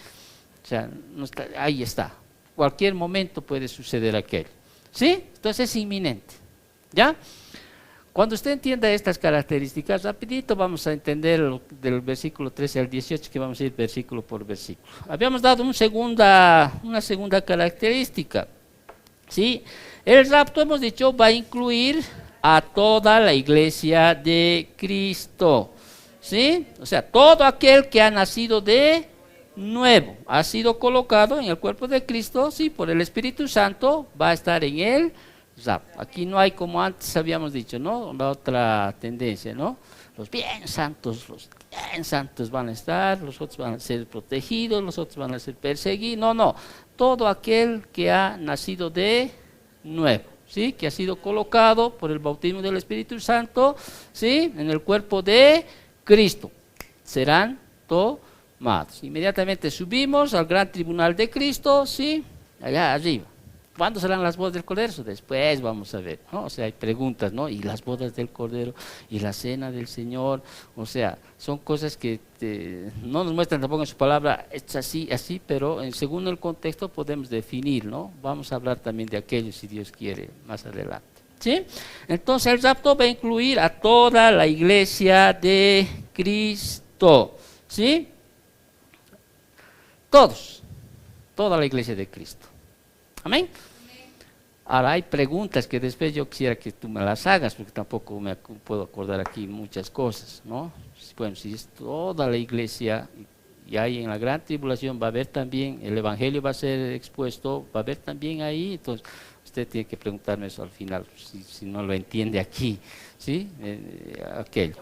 O sea, no está, ahí está. Cualquier momento puede suceder aquello. ¿Sí? Entonces es inminente. ¿Ya? Cuando usted entienda estas características, rapidito vamos a entender del versículo 13 al 18, que vamos a ir versículo por versículo. Habíamos dado una segunda característica. ¿Sí? El rapto, hemos dicho, va a incluir a toda la iglesia de Cristo. ¿Sí? O sea, todo aquel que ha nacido de nuevo, ha sido colocado en el cuerpo de Cristo, sí, por el Espíritu Santo, va a estar en el rapto. Aquí no hay, como antes habíamos dicho, ¿no? La otra tendencia, ¿no? Los bien santos van a estar, los otros van a ser protegidos, los otros van a ser perseguidos. No, todo aquel que ha nacido de nuevo, ¿sí? Que ha sido colocado por el bautismo del Espíritu Santo, ¿sí? En el cuerpo de Cristo, serán tomados. Inmediatamente subimos al gran tribunal de Cristo, ¿sí? Allá arriba. ¿Cuándo serán las bodas del Cordero? Después vamos a ver, ¿no? O sea, hay preguntas, ¿no? Y las bodas del Cordero, y la cena del Señor, o sea, son cosas que no nos muestran tampoco en su palabra, es así, pero según el contexto podemos definir, ¿no? Vamos a hablar también de aquello, si Dios quiere, más adelante, ¿sí? Entonces el rapto va a incluir a toda la iglesia de Cristo, ¿sí? Toda la iglesia de Cristo. Amén. Ahora hay preguntas que después yo quisiera que tú me las hagas, porque tampoco me puedo acordar aquí muchas cosas, ¿no? Bueno, si es toda la iglesia, y ahí en la gran tribulación va a haber también, el evangelio va a ser expuesto, va a haber también ahí, entonces usted tiene que preguntarme eso al final, si no lo entiende aquí, ¿sí? Aquello,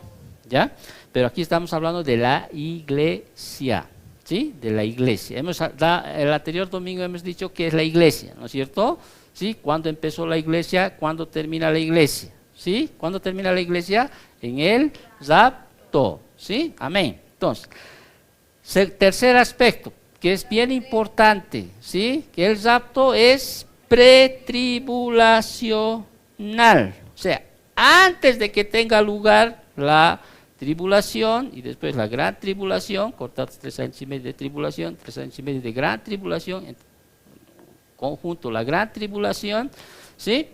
¿ya? Pero aquí estamos hablando de la iglesia. ¿Sí? De la iglesia. El anterior domingo hemos dicho que es la iglesia, ¿no es cierto? ¿Sí? ¿Cuándo empezó la iglesia? ¿Cuándo termina la iglesia? ¿Sí? ¿Cuándo termina la iglesia? En el rapto. ¿Sí? Amén. Entonces, tercer aspecto, que es bien importante, ¿sí? Que el rapto es pretribulacional. O sea, antes de que tenga lugar la tribulación y después la gran tribulación, cortados 3 años y medio de tribulación, 3 años y medio de gran tribulación, en conjunto la gran tribulación, ¿sí?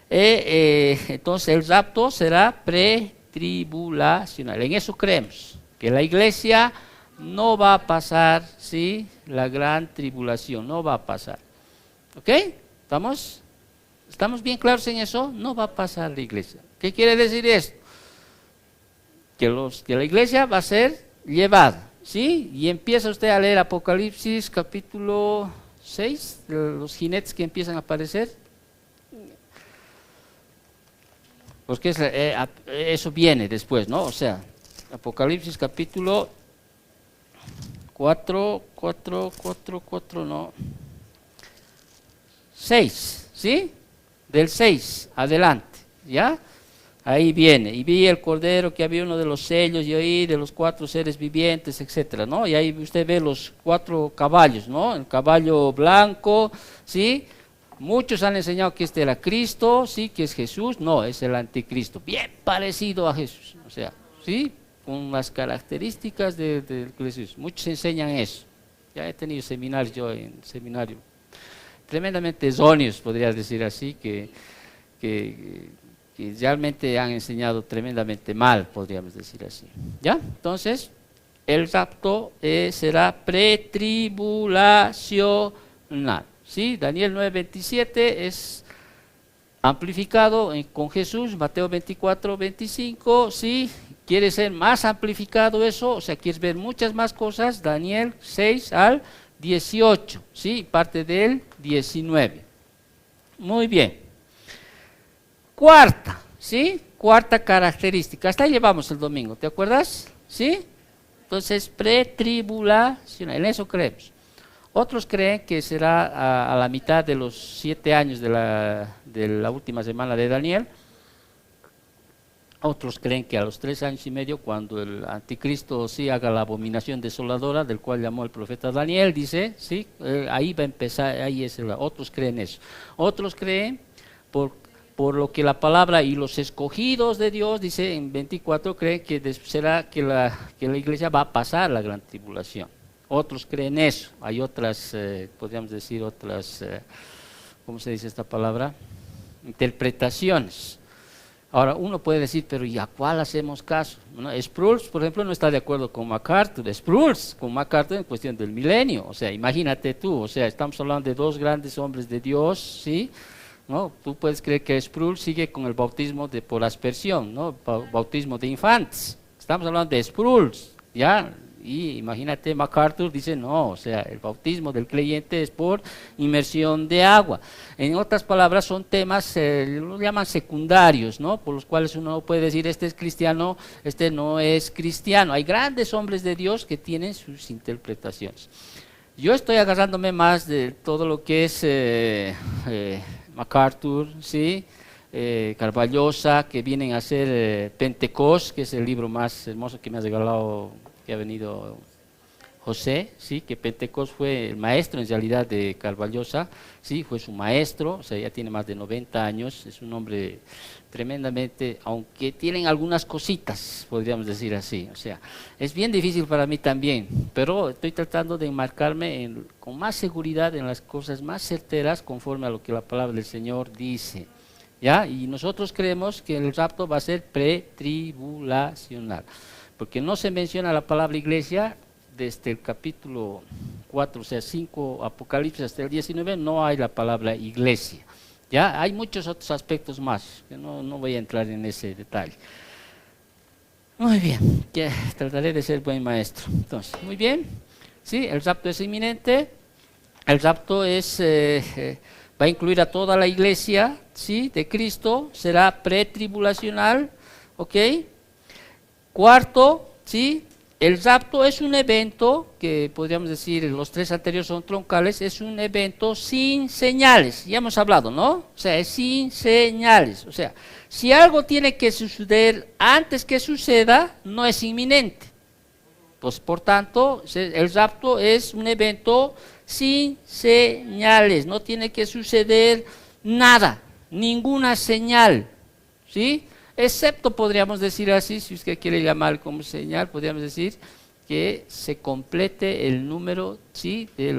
Entonces el rapto será pretribulacional. En eso creemos, que la iglesia no va a pasar, ¿sí? La gran tribulación, no va a pasar. ¿Ok? ¿Estamos bien claros en eso? No va a pasar la iglesia. ¿Qué quiere decir esto? Que la iglesia va a ser llevada, ¿sí? Y empieza usted a leer Apocalipsis capítulo 6, de los jinetes que empiezan a aparecer, porque eso viene después, ¿no? O sea, Apocalipsis capítulo 6, ¿sí? Del 6 adelante, ¿ya? Ahí viene, y vi el cordero que había uno de los sellos, y oí de los 4 seres vivientes, etcétera, ¿no? Y ahí usted ve los 4 caballos, ¿no? El caballo blanco, ¿sí? Muchos han enseñado que este era Cristo, ¿sí? Que es Jesús, no, es el anticristo, bien parecido a Jesús, o sea, ¿sí? Con las características de Jesús. Muchos enseñan eso. Ya he tenido seminarios yo en seminario, tremendamente erróneos, podría decir así, que realmente han enseñado tremendamente mal, podríamos decir así. ¿Ya? Entonces, el rapto será pretribulacional. ¿Sí? Daniel 9:27 es amplificado con Jesús, Mateo 24:25, ¿sí? Quiere ser más amplificado eso, o sea, quieres ver muchas más cosas, Daniel 6 al 18, ¿sí? Parte del 19. Muy bien. Cuarta, ¿sí? Cuarta característica. Hasta ahí llevamos el domingo, ¿te acuerdas? ¿Sí? Entonces, pretribulacional, en eso creemos. Otros creen que será a la mitad de los 7 años de la última semana de Daniel. Otros creen que a los 3 años y medio, cuando el anticristo sí haga la abominación desoladora, del cual llamó el profeta Daniel, dice, sí, ahí va a empezar, otros creen eso. Otros creen, por lo que la palabra y los escogidos de Dios, dice en 24, creen que será que la iglesia va a pasar la gran tribulación. Otros creen eso. Hay otras, podríamos decir otras, ¿cómo se dice esta palabra? Interpretaciones. Ahora, uno puede decir, pero ¿y a cuál hacemos caso? ¿No? Sproul, por ejemplo, no está de acuerdo con MacArthur. Sproul con MacArthur en cuestión del milenio. O sea, imagínate tú, o sea, estamos hablando de 2 grandes hombres de Dios, ¿sí? ¿No? Tú puedes creer que Sproul sigue con el bautismo por aspersión, ¿no? Bautismo de infantes. Estamos hablando de Sproul, ¿ya? Y imagínate, MacArthur dice no, o sea, el bautismo del creyente es por inmersión de agua. En otras palabras, son temas, lo llaman secundarios, ¿no? Por los cuales uno puede decir, este es cristiano, este no es cristiano. Hay grandes hombres de Dios que tienen sus interpretaciones. Yo estoy agarrándome más de todo lo que es MacArthur, ¿sí? Carballosa, que vienen a ser Pentecost, que es el libro más hermoso que me ha regalado, que ha venido José, sí, que Pentecost fue el maestro en realidad de Carballosa, sí, fue su maestro, o sea, ya tiene más de 90 años, es un hombre tremendamente, aunque tienen algunas cositas, podríamos decir así, o sea, es bien difícil para mí también, pero estoy tratando de enmarcarme con más seguridad en las cosas más certeras conforme a lo que la palabra del Señor dice, ¿ya? Y nosotros creemos que el rapto va a ser pretribulacional, porque no se menciona la palabra iglesia desde el capítulo 4, o sea, 5 Apocalipsis hasta el 19, no hay la palabra iglesia. Ya hay muchos otros aspectos más, que no voy a entrar en ese detalle. Muy bien, ya trataré de ser buen maestro. Entonces, muy bien, sí, el rapto es inminente, el rapto va a incluir a toda la iglesia, sí, de Cristo, será pretribulacional, ¿ok? Cuarto, ¿sí? El rapto es un evento que podríamos decir, los 3 anteriores son troncales, es un evento sin señales, ya hemos hablado, ¿no? O sea, es sin señales, o sea, si algo tiene que suceder antes que suceda, no es inminente. Pues por tanto, el rapto es un evento sin señales, no tiene que suceder nada, ninguna señal, ¿sí? Excepto, podríamos decir así, si usted quiere llamar como señal, podríamos decir que se complete el número, ¿sí?, de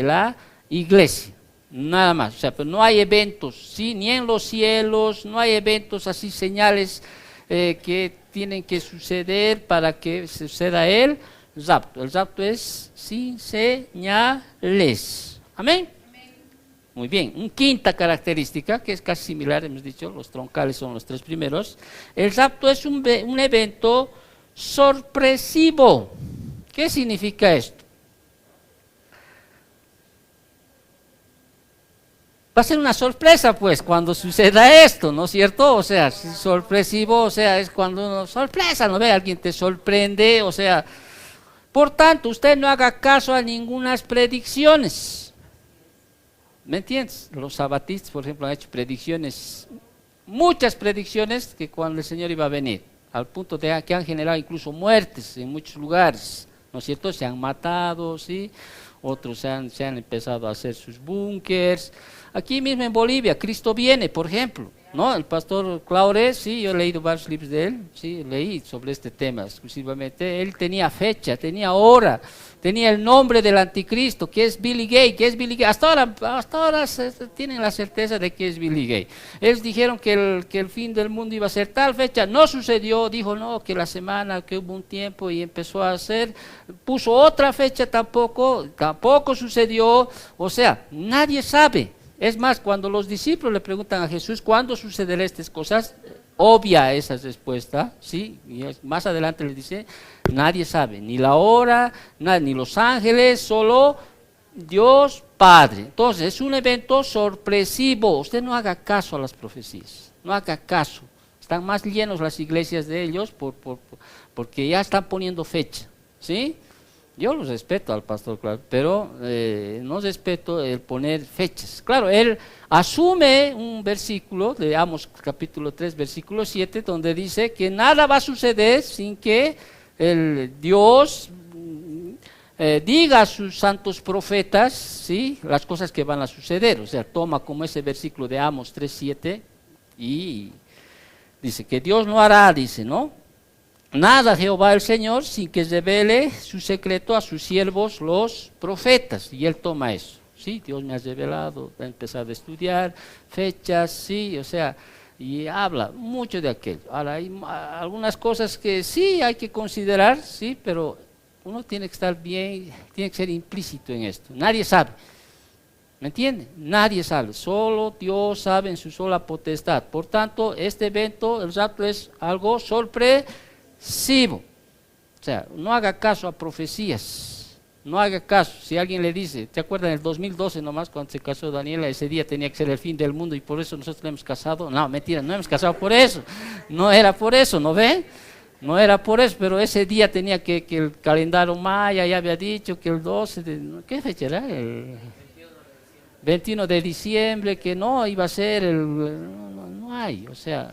la iglesia, nada más. O sea, pero no hay eventos, ¿sí?, ni en los cielos, no hay eventos así, señales que tienen que suceder para que suceda el rapto. El rapto es sin señales. Amén. Muy bien, una quinta característica, que es casi similar, hemos dicho, los troncales son los 3 primeros. El rapto es un evento sorpresivo. ¿Qué significa esto? Va a ser una sorpresa, pues, cuando suceda esto, ¿no es cierto? O sea, sorpresivo, o sea, es cuando uno, sorpresa, ¿no ve? Alguien te sorprende, o sea, por tanto, usted no haga caso a ninguna predicciones. ¿Me entiendes? Los sabatistas, por ejemplo, han hecho predicciones, muchas predicciones, que cuando el Señor iba a venir, al punto de que han generado incluso muertes en muchos lugares, ¿no es cierto? Se han matado, ¿sí? Otros se han empezado a hacer sus búnkers. Aquí mismo en Bolivia, Cristo viene, por ejemplo, ¿no? El pastor Claures, sí, yo he leído varios libros de él, sí, leí sobre este tema exclusivamente. Él tenía fecha, tenía hora, tenía el nombre del anticristo, que es Billy Gay, Hasta ahora tienen la certeza de que es Billy Gay. Ellos dijeron que el fin del mundo iba a ser tal fecha, no sucedió, dijo no, que la semana, que hubo un tiempo y empezó a hacer, puso otra fecha, tampoco sucedió, o sea, nadie sabe. Es más, cuando los discípulos le preguntan a Jesús cuándo sucederán estas cosas, obvia esa respuesta, ¿sí? Y más adelante les dice, nadie sabe, ni la hora, ni los ángeles, solo Dios Padre. Entonces, es un evento sorpresivo. Usted no haga caso a las profecías, no haga caso. Están más llenos las iglesias de ellos porque ya están poniendo fecha, ¿sí? Yo lo respeto al pastor, claro, pero no respeto el poner fechas. Claro, él asume un versículo de Amos capítulo 3, versículo 7, donde dice que nada va a suceder sin que el Dios diga a sus santos profetas, ¿sí?, las cosas que van a suceder. O sea, toma como ese versículo de Amos 3, 7 y dice que Dios no hará, dice, ¿no?, nada Jehová el Señor sin que revele su secreto a sus siervos los profetas. Y él toma eso, ¿sí? Dios me ha revelado, ha empezado a estudiar fechas, ¿sí? O sea, y habla mucho de aquello. Ahora hay algunas cosas que sí hay que considerar, ¿sí? Pero uno tiene que estar bien, tiene que ser implícito en esto. Nadie sabe, ¿me entiende? Nadie sabe, solo Dios sabe en su sola potestad. Por tanto, este evento, el rapto, es algo sorpresivo. O sea, no haga caso a profecías, no haga caso. Si alguien le dice, ¿te acuerdas en el 2012 nomás cuando se casó Daniela? Ese día tenía que ser el fin del mundo y por eso nosotros le hemos casado. No, mentira, no hemos casado por eso, no era por eso, ¿no ven? No era por eso, pero ese día tenía que el calendario maya ya había dicho que el 12 de, ¿qué fecha era? El 21 de diciembre, que no iba a ser no hay, o sea,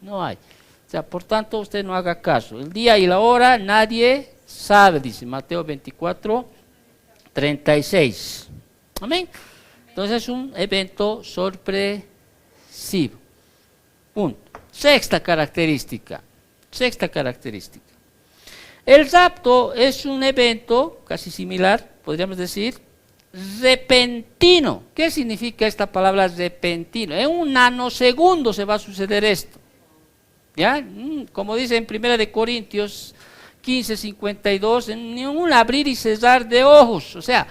no hay. O sea, por tanto, usted no haga caso. El día y la hora nadie sabe, dice Mateo 24, 36. Amén. Entonces es un evento sorpresivo. Punto. Sexta característica. El rapto es un evento casi similar, podríamos decir, repentino. ¿Qué significa esta palabra repentino? En un nanosegundo se va a suceder esto. ¿Ya? Como dice en 1 de Corintios 15, 52, en un abrir y cerrar de ojos. O sea,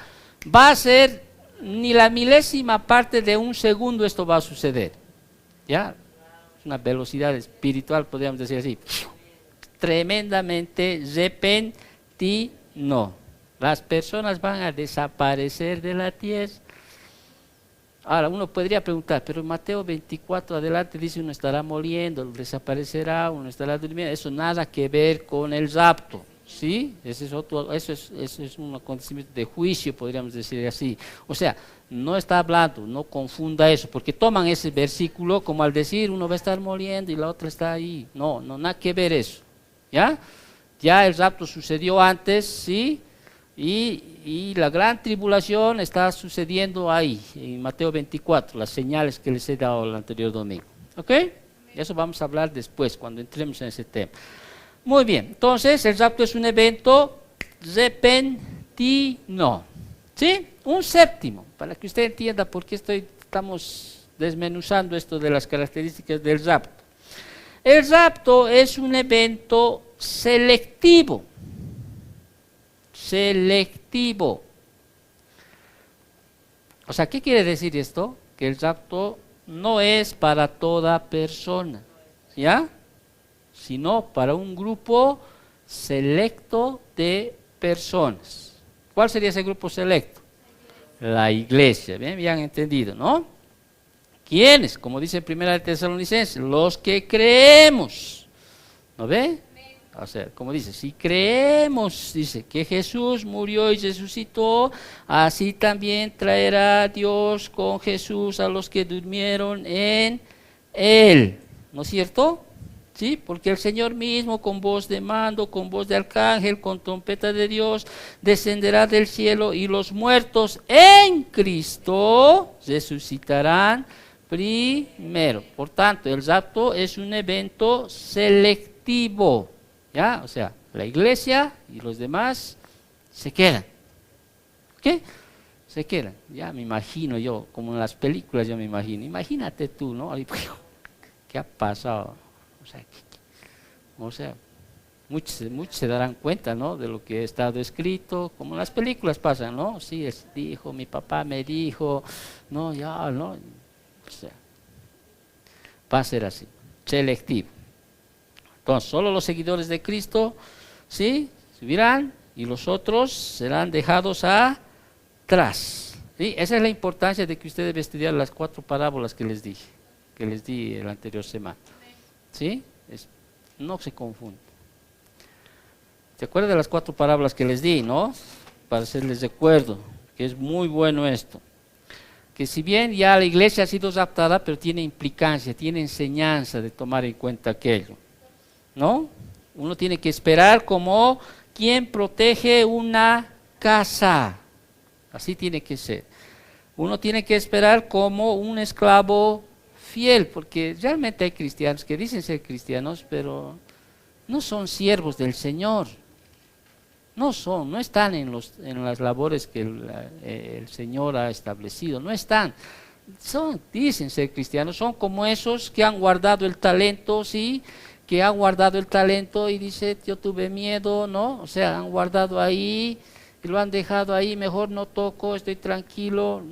va a ser ni la milésima parte de un segundo esto va a suceder. ¿Ya? Es una velocidad espiritual, podríamos decir así. Tremendamente repentino. Las personas van a desaparecer de la tierra. Ahora, uno podría preguntar, pero en Mateo 24 adelante dice uno estará moliendo, desaparecerá, uno estará durmiendo. Eso nada que ver con el rapto, ¿sí? Eso es un acontecimiento de juicio, podríamos decir así. O sea, no está hablando, no confunda eso, porque toman ese versículo como al decir uno va a estar moliendo y la otra está ahí. No, nada que ver eso, ¿ya? Ya el rapto sucedió antes, ¿sí? Y la gran tribulación está sucediendo ahí, en Mateo 24, las señales que les he dado el anterior domingo. ¿Ok? Eso vamos a hablar después, cuando entremos en ese tema. Muy bien, entonces el rapto es un evento repentino. ¿Sí? Un séptimo, para que usted entienda por qué estamos desmenuzando esto de las características del rapto. El rapto es un evento selectivo. O sea, ¿qué quiere decir esto? Que el rapto no es para toda persona, ¿ya? Sino para un grupo selecto de personas. ¿Cuál sería ese grupo selecto? La iglesia, bien entendido, ¿no? ¿Quiénes? Como dice en 1 Tesalonicenses, los que creemos, ¿no ve? O sea, como dice, si creemos, dice, que Jesús murió y resucitó, así también traerá Dios con Jesús a los que durmieron en Él. ¿No es cierto? ¿Sí? Porque el Señor mismo, con voz de mando, con voz de arcángel, con trompeta de Dios, descenderá del cielo y los muertos en Cristo resucitarán primero. Por tanto, el rapto es un evento selectivo. ¿Ya? O sea, la iglesia y los demás se quedan. ¿Qué? Se quedan. Ya me imagino yo, como en las películas yo me imagino. Imagínate tú, ¿no? ¿Qué ha pasado? O sea, muchos se darán cuenta, ¿no? De lo que ha estado escrito, como en las películas pasan, ¿no? Sí, dijo, mi papá me dijo, no, ya, ¿no? O sea, va a ser así, selectivo. Entonces, solo los seguidores de Cristo, ¿sí?, subirán y los otros serán dejados atrás. ¿Sí? Esa es la importancia de que usted debe estudiar las 4 parábolas que les dije, que les di la anterior semana. ¿Sí? No se confunde. ¿Se acuerdan de las 4 parábolas que les di, no? Para hacerles recuerdo, que es muy bueno esto. Que si bien ya la iglesia ha sido raptada, pero tiene implicancia, tiene enseñanza de tomar en cuenta aquello, ¿no? Uno tiene que esperar como quien protege una casa, así tiene que ser. Uno tiene que esperar como un esclavo fiel, porque realmente hay cristianos que dicen ser cristianos, pero no son siervos del Señor. No están en las labores que el Señor ha establecido, no están. Dicen ser cristianos, son como esos que han guardado el talento, ¿sí? Que han guardado el talento y dice, yo tuve miedo, ¿no? O sea, han guardado ahí y lo han dejado ahí, mejor no toco, estoy tranquilo.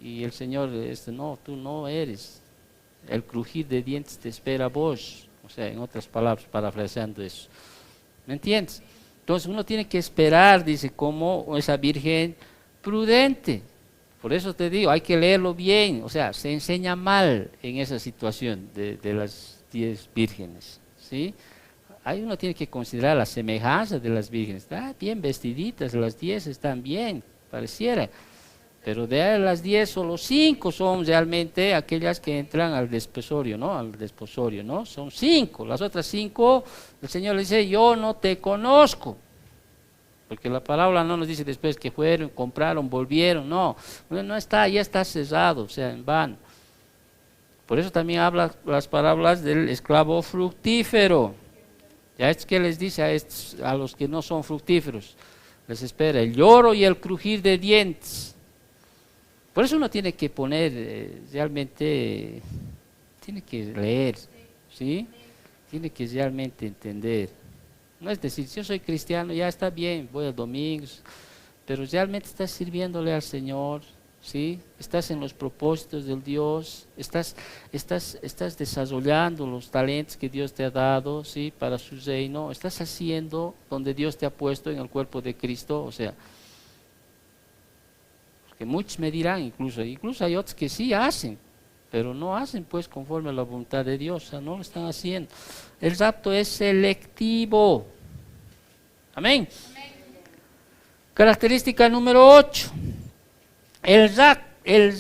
Y el Señor, no, tú no eres. El crujir de dientes te espera a vos. O sea, en otras palabras, parafraseando eso. ¿Me entiendes? Entonces uno tiene que esperar, dice, como esa virgen prudente. Por eso te digo, hay que leerlo bien. O sea, se enseña mal en esa situación de las 10 vírgenes, ¿sí? Ahí uno tiene que considerar la semejanza de las vírgenes. Están bien vestiditas, las 10 están bien, pareciera. Pero de las 10, solo 5 son realmente aquellas que entran al desposorio, ¿no? Al desposorio, ¿no? Son 5. Las otras 5, el Señor le dice, yo no te conozco. Porque la palabra no nos dice después que fueron, compraron, volvieron, no. No está, ya está cerrado, o sea, en vano. Por eso también habla las palabras del esclavo fructífero. Ya es que les dice a los que no son fructíferos, les espera el lloro y el crujir de dientes. Por eso uno tiene que poner, realmente, tiene que leer, ¿sí? Tiene que realmente entender. No es decir, yo soy cristiano, ya está bien, voy a domingos, pero realmente estás sirviéndole al Señor, ¿sí? Estás en los propósitos del Dios, estás desarrollando los talentos que Dios te ha dado, ¿sí? Para su reino, estás haciendo donde Dios te ha puesto en el cuerpo de Cristo, o sea, que muchos me dirán, incluso hay otros que sí hacen, pero no hacen pues conforme a la voluntad de Dios, o sea, no lo están haciendo. El rapto es selectivo. Amén. Característica número 8. El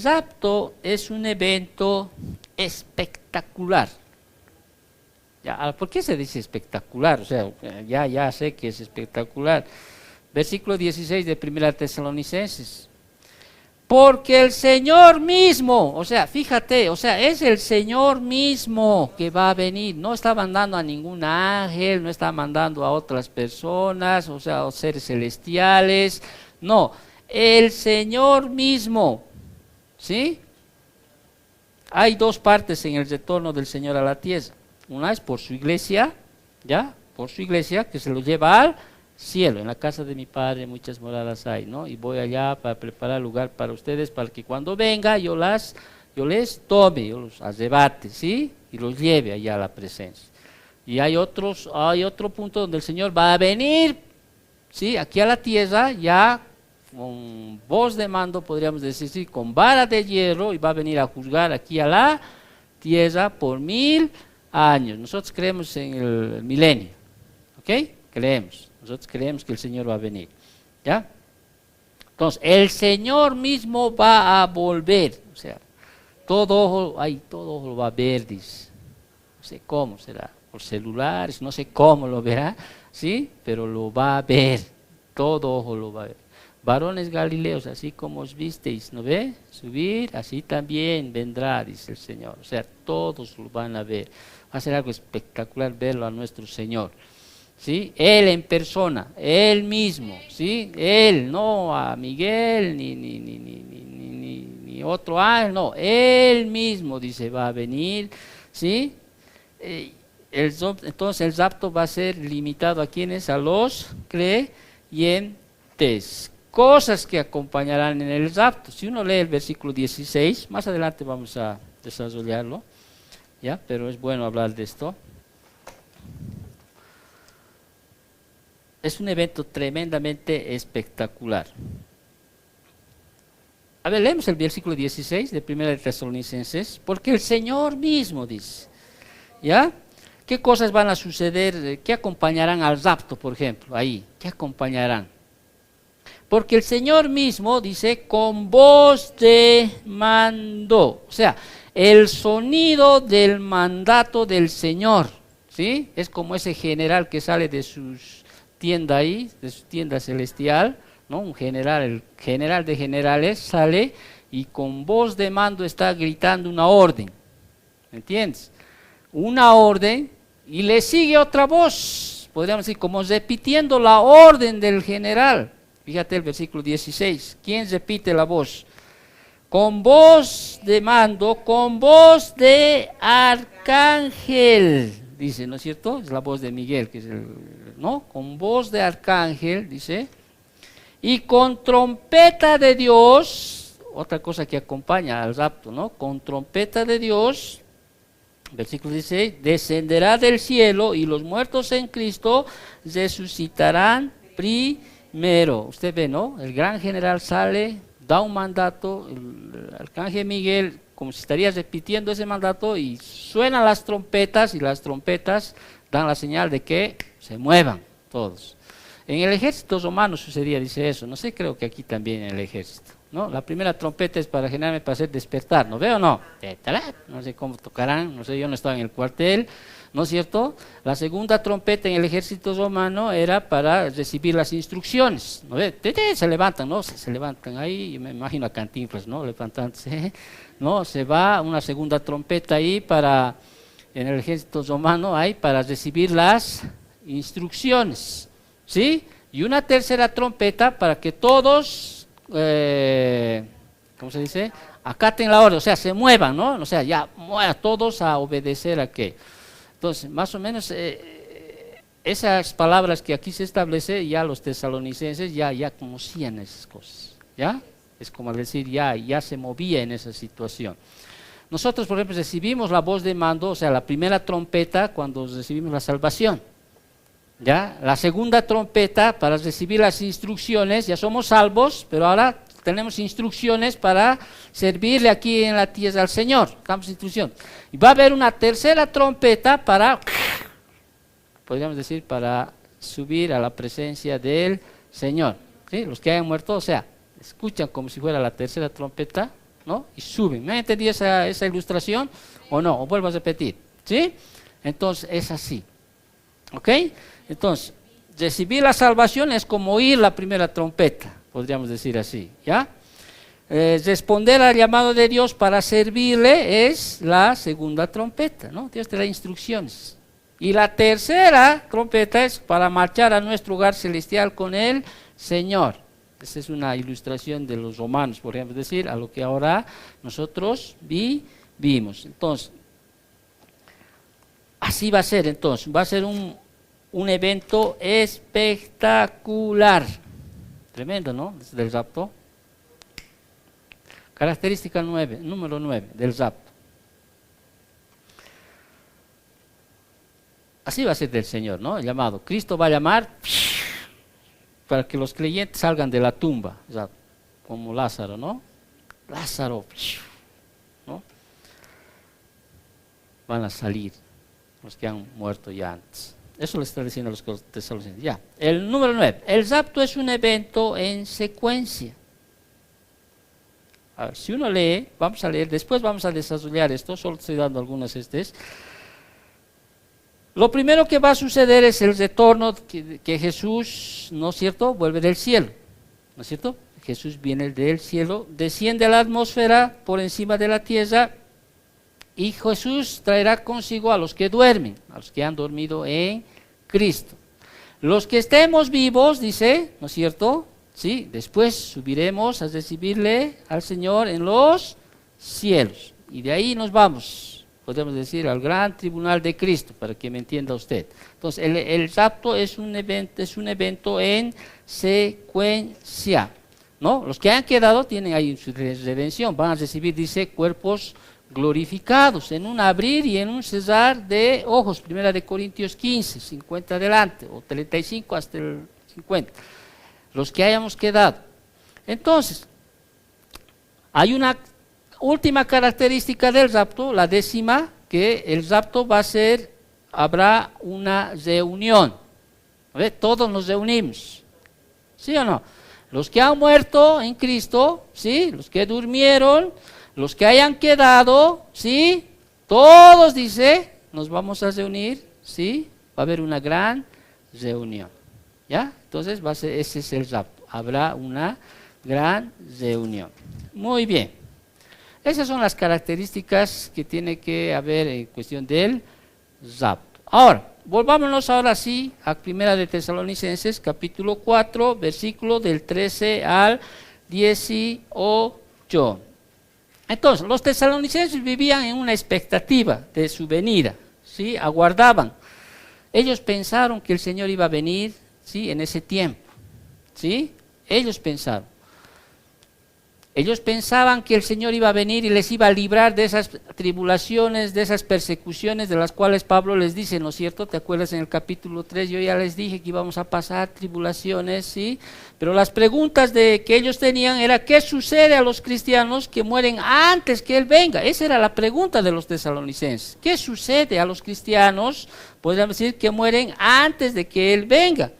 rapto es un evento espectacular. Ya, ¿por qué se dice espectacular? O sea, ya sé que es espectacular. Versículo 16 de 1 Tesalonicenses. Porque el Señor mismo, o sea, fíjate, o sea, es el Señor mismo que va a venir. No está mandando a ningún ángel, no está mandando a otras personas, o sea, a seres celestiales. No, el Señor mismo, ¿sí? Hay 2 partes en el retorno del Señor a la tierra. Una es por su iglesia, ¿ya? Por su iglesia, que se lo lleva al cielo. En la casa de mi Padre muchas moradas hay, ¿no? Y voy allá para preparar lugar para ustedes, para que cuando venga yo les tome, yo los arrebate, ¿sí? Y los lleve allá a la presencia. Y hay otro punto donde el Señor va a venir, ¿sí? Aquí a la tierra, ya con voz de mando, podríamos decir, ¿sí? Con vara de hierro, y va a venir a juzgar aquí a la tierra por 1000 años. Nosotros creemos en el milenio, ¿ok? Creemos. Nosotros creemos que el Señor va a venir, ¿ya? Entonces, el Señor mismo va a volver, o sea, todo ojo lo va a ver, dice. No sé cómo será, por celulares, no sé cómo lo verá, ¿sí? Pero lo va a ver, todo ojo lo va a ver. Varones Galileos, así como os visteis, ¿no ve? Subir, así también vendrá, dice el Señor. O sea, todos lo van a ver. Va a ser algo espectacular verlo a nuestro Señor. ¿Sí? Él en persona, Él mismo, ¿sí? Él, no a Miguel, ni otro ángel, no, Él mismo, dice, va a venir, ¿sí? Entonces el rapto va a ser limitado a quienes, a los creyentes. Cosas que acompañarán en el rapto. Si uno lee el versículo 16, más adelante vamos a desarrollarlo, ¿ya? Pero es bueno hablar de esto. Es un evento tremendamente espectacular. A ver, leemos el versículo 16 de 1 Tesalonicenses, porque el Señor mismo dice, ¿ya? ¿qué cosas van a suceder? ¿Qué acompañarán al rapto, por ejemplo? Ahí, ¿qué acompañarán? Porque el Señor mismo dice, con voz de mando. O sea, el sonido del mandato del Señor, ¿sí? Es como ese general que sale de su tienda ahí, de su tienda celestial, ¿no? Un general, el general de generales sale y con voz de mando está gritando una orden, ¿me entiendes? Una orden y le sigue otra voz, podríamos decir, como repitiendo la orden del general. Fíjate el versículo 16, ¿quién repite la voz? Con voz de mando, con voz de arcángel, dice, ¿no es cierto? Es la voz de Miguel, que es ¿no? Con voz de arcángel, dice, y con trompeta de Dios, otra cosa que acompaña al rapto, ¿no? Con trompeta de Dios, versículo 16, descenderá del cielo y los muertos en Cristo resucitarán primero. Usted ve, ¿no? El gran general sale, da un mandato, el arcángel Miguel, como si estaría repitiendo ese mandato, y suenan las trompetas, y las trompetas dan la señal de que se muevan todos. En el ejército romano sucedía, dice eso, no sé, creo que aquí también en el ejército, ¿no? La primera trompeta es para generalmente para hacer despertar, ¿no veo o no? No sé cómo tocarán, no sé, yo no estaba en el cuartel, ¿no es cierto? La segunda trompeta en el ejército romano era para recibir las instrucciones, ¿no ve? Se levantan, ¿no? Se levantan ahí, me imagino a Cantinflas, ¿no? Levantándose, ¿no? Se va una segunda trompeta ahí para, en el ejército romano hay para recibir las instrucciones, ¿sí? Y una tercera trompeta para que todos, ¿cómo se dice? Acaten la orden, o sea, se muevan, ¿no? O sea, ya muevan todos a obedecer a qué. Entonces, más o menos, esas palabras que aquí se establece, ya los tesalonicenses ya conocían esas cosas, ¿ya? Es como decir, ya se movía en esa situación. Nosotros, por ejemplo, recibimos la voz de mando, o sea, la primera trompeta cuando recibimos la salvación, ¿ya? La segunda trompeta para recibir las instrucciones, ya somos salvos, pero ahora tenemos instrucciones para servirle aquí en la tierra al Señor, damos instrucción. Y va a haber una tercera trompeta para, podríamos decir, para subir a la presencia del Señor, ¿sí? Los que hayan muerto, o sea, escuchan como si fuera la tercera trompeta, ¿no? Y suben. ¿Me entendí esa ilustración o no? O vuelvo a repetir, ¿sí? Entonces es así, ¿ok? Entonces, recibir la salvación es como oír la primera trompeta, podríamos decir así, ¿ya? Responder al llamado de Dios para servirle es la segunda trompeta, ¿no? Dios te da instrucciones. Y la tercera trompeta es para marchar a nuestro hogar celestial con el Señor. Esa es una ilustración de los romanos, por ejemplo, es decir, a lo que ahora nosotros vivimos. Entonces, así va a ser entonces, va a ser un evento espectacular. Tremendo, ¿no? Del rapto. Característica número 9 del rapto. Así va a ser del Señor, ¿no? El llamado. Cristo va a llamar para que los creyentes salgan de la tumba, ¿sabes? Como Lázaro, ¿no? Lázaro, ¿no? Van a salir los que han muerto ya antes. Eso le está diciendo a los tesalonicenses. Ya. El número 9. El rapto es un evento en secuencia. A ver, si uno lee, vamos a leer, después vamos a desarrollar esto, solo estoy dando algunas Lo primero que va a suceder es el retorno que Jesús, ¿no es cierto?, vuelve del cielo, ¿no es cierto? Jesús viene del cielo, desciende a la atmósfera por encima de la tierra y Jesús traerá consigo a los que duermen, a los que han dormido en Cristo. Los que estemos vivos, dice, ¿no es cierto?, sí, después subiremos a recibirle al Señor en los cielos y de ahí nos vamos, podemos decir, al gran tribunal de Cristo, para que me entienda usted. Entonces, el rapto es un evento en secuencia, ¿no? Los que han quedado tienen ahí su redención, van a recibir, dice, cuerpos glorificados en un abrir y en un cerrar de ojos. Primera de Corintios 15, 50 adelante, o 35 hasta el 50. Los que hayamos quedado. Entonces, hay una última característica del rapto, la 10ª, que el rapto va a ser habrá una reunión. ¿Ve? Todos nos reunimos. ¿Sí o no? Los que han muerto en Cristo, ¿sí? Los que durmieron, los que hayan quedado, ¿sí? Todos, dice, nos vamos a reunir, ¿sí? Va a haber una gran reunión. ¿Ya? Entonces, ese es el rapto. Habrá una gran reunión. Muy bien. Esas son las características que tiene que haber en cuestión del rapto. Ahora, volvámonos ahora sí a Primera de Tesalonicenses, capítulo 4, versículo del 13 al 18. Entonces, los tesalonicenses vivían en una expectativa de su venida, ¿sí? Aguardaban. Ellos pensaron que el Señor iba a venir, ¿sí? En ese tiempo, ¿sí? Ellos pensaban que el Señor iba a venir y les iba a librar de esas tribulaciones, de esas persecuciones de las cuales Pablo les dice, ¿no es cierto? ¿Te acuerdas en el capítulo 3? Yo ya les dije que íbamos a pasar tribulaciones, ¿sí? Pero las preguntas que ellos tenían era, ¿qué sucede a los cristianos que mueren antes que Él venga? Esa era la pregunta de los tesalonicenses. ¿Qué sucede a los cristianos, podríamos decir, que mueren antes de que Él venga?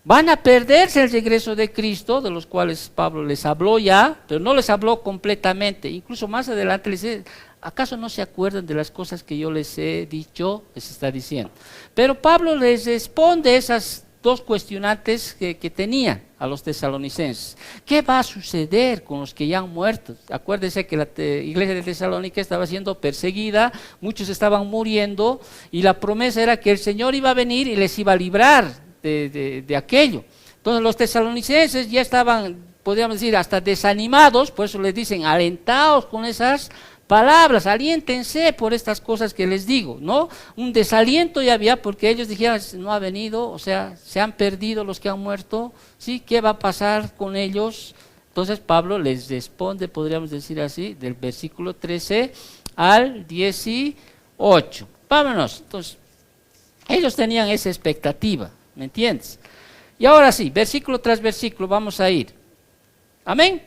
Van a perderse el regreso de Cristo, de los cuales Pablo les habló ya, pero no les habló completamente. Incluso más adelante les dice, ¿acaso no se acuerdan de las cosas que yo les he dicho? Les está diciendo. Pero Pablo les responde esas dos cuestionantes que tenían a los tesalonicenses. ¿Qué va a suceder con los que ya han muerto? Acuérdense que la iglesia de Tesalónica estaba siendo perseguida, muchos estaban muriendo, y la promesa era que el Señor iba a venir y les iba a librar de aquello. Entonces los tesalonicenses ya estaban, podríamos decir, hasta desanimados, por eso les dicen, alentaos con esas palabras, aliéntense por estas cosas que les digo, ¿no? Un desaliento ya había porque ellos dijeron, no ha venido, o sea, se han perdido los que han muerto, ¿sí? ¿Qué va a pasar con ellos? Entonces Pablo les responde, podríamos decir así, del versículo 13 al 18. Vámonos. Entonces, ellos tenían esa expectativa, ¿me entiendes? Y ahora sí, versículo tras versículo vamos a ir. ¿Amén?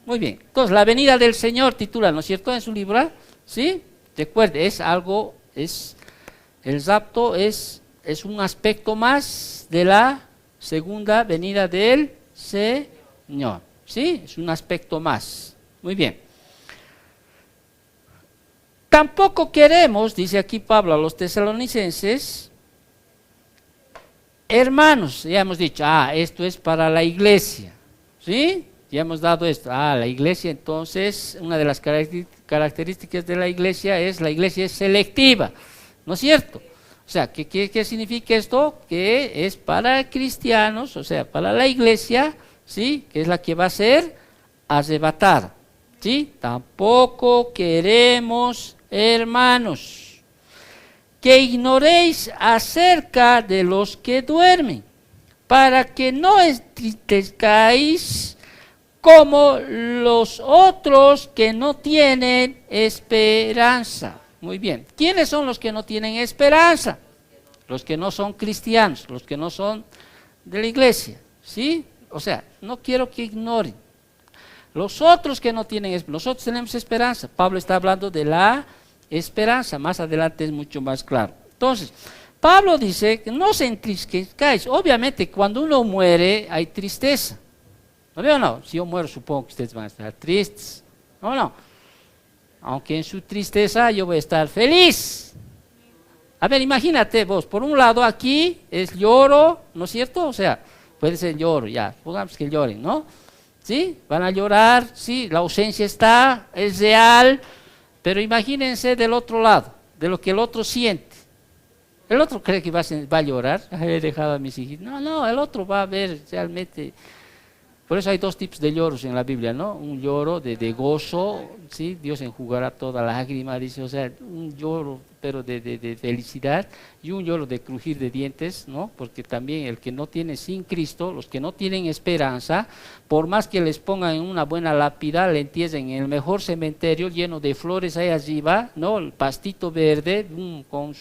Muy bien. Entonces, la venida del Señor titula, ¿no es cierto? En su libro, ¿sí? Recuerde, el rapto es un aspecto más de la segunda venida del Señor, ¿sí? Es un aspecto más. Muy bien. Tampoco queremos, dice aquí Pablo a los tesalonicenses, hermanos, ya hemos dicho, esto es para la iglesia, ¿sí? Ya hemos dado esto, la iglesia, entonces, una de las características de la iglesia es selectiva, ¿no es cierto? O sea, ¿qué significa esto? Que es para cristianos, o sea, para la iglesia, ¿sí? Que es la que va a ser arrebatada, ¿sí? Tampoco queremos, hermanos, que ignoréis acerca de los que duermen, para que no entristezcáis como los otros que no tienen esperanza. Muy bien. ¿Quiénes son los que no tienen esperanza? Los que no son cristianos, los que no son de la iglesia, ¿sí? O sea, no quiero que ignoren. Los otros que no tienen esperanza, nosotros tenemos esperanza. Pablo está hablando de la esperanza, más adelante es mucho más claro. Entonces, Pablo dice que no se entristezcáis. Obviamente, cuando uno muere hay tristeza. ¿No veo o no? Si yo muero, supongo que ustedes van a estar tristes. ¿No o no? Aunque en su tristeza yo voy a estar feliz. A ver, imagínate vos, por un lado aquí es lloro, ¿no es cierto? O sea, puede ser lloro, ya, pongamos que lloren, ¿no? ¿Sí? Van a llorar, sí, la ausencia está, es real, pero imagínense del otro lado, de lo que el otro siente. El otro cree que va a llorar, he dejado a mis hijos. No, el otro va a ver realmente. Por eso hay dos tipos de lloros en la Biblia, ¿no? Un lloro de gozo, ¿sí? Dios enjugará toda lágrima, dice, o sea, un lloro, pero de felicidad, y un lloro de crujir de dientes, ¿no? Porque también el que no tiene sin Cristo, los que no tienen esperanza, por más que les pongan en una buena lápida, le entienden en el mejor cementerio lleno de flores ahí arriba, ¿no? El pastito verde, con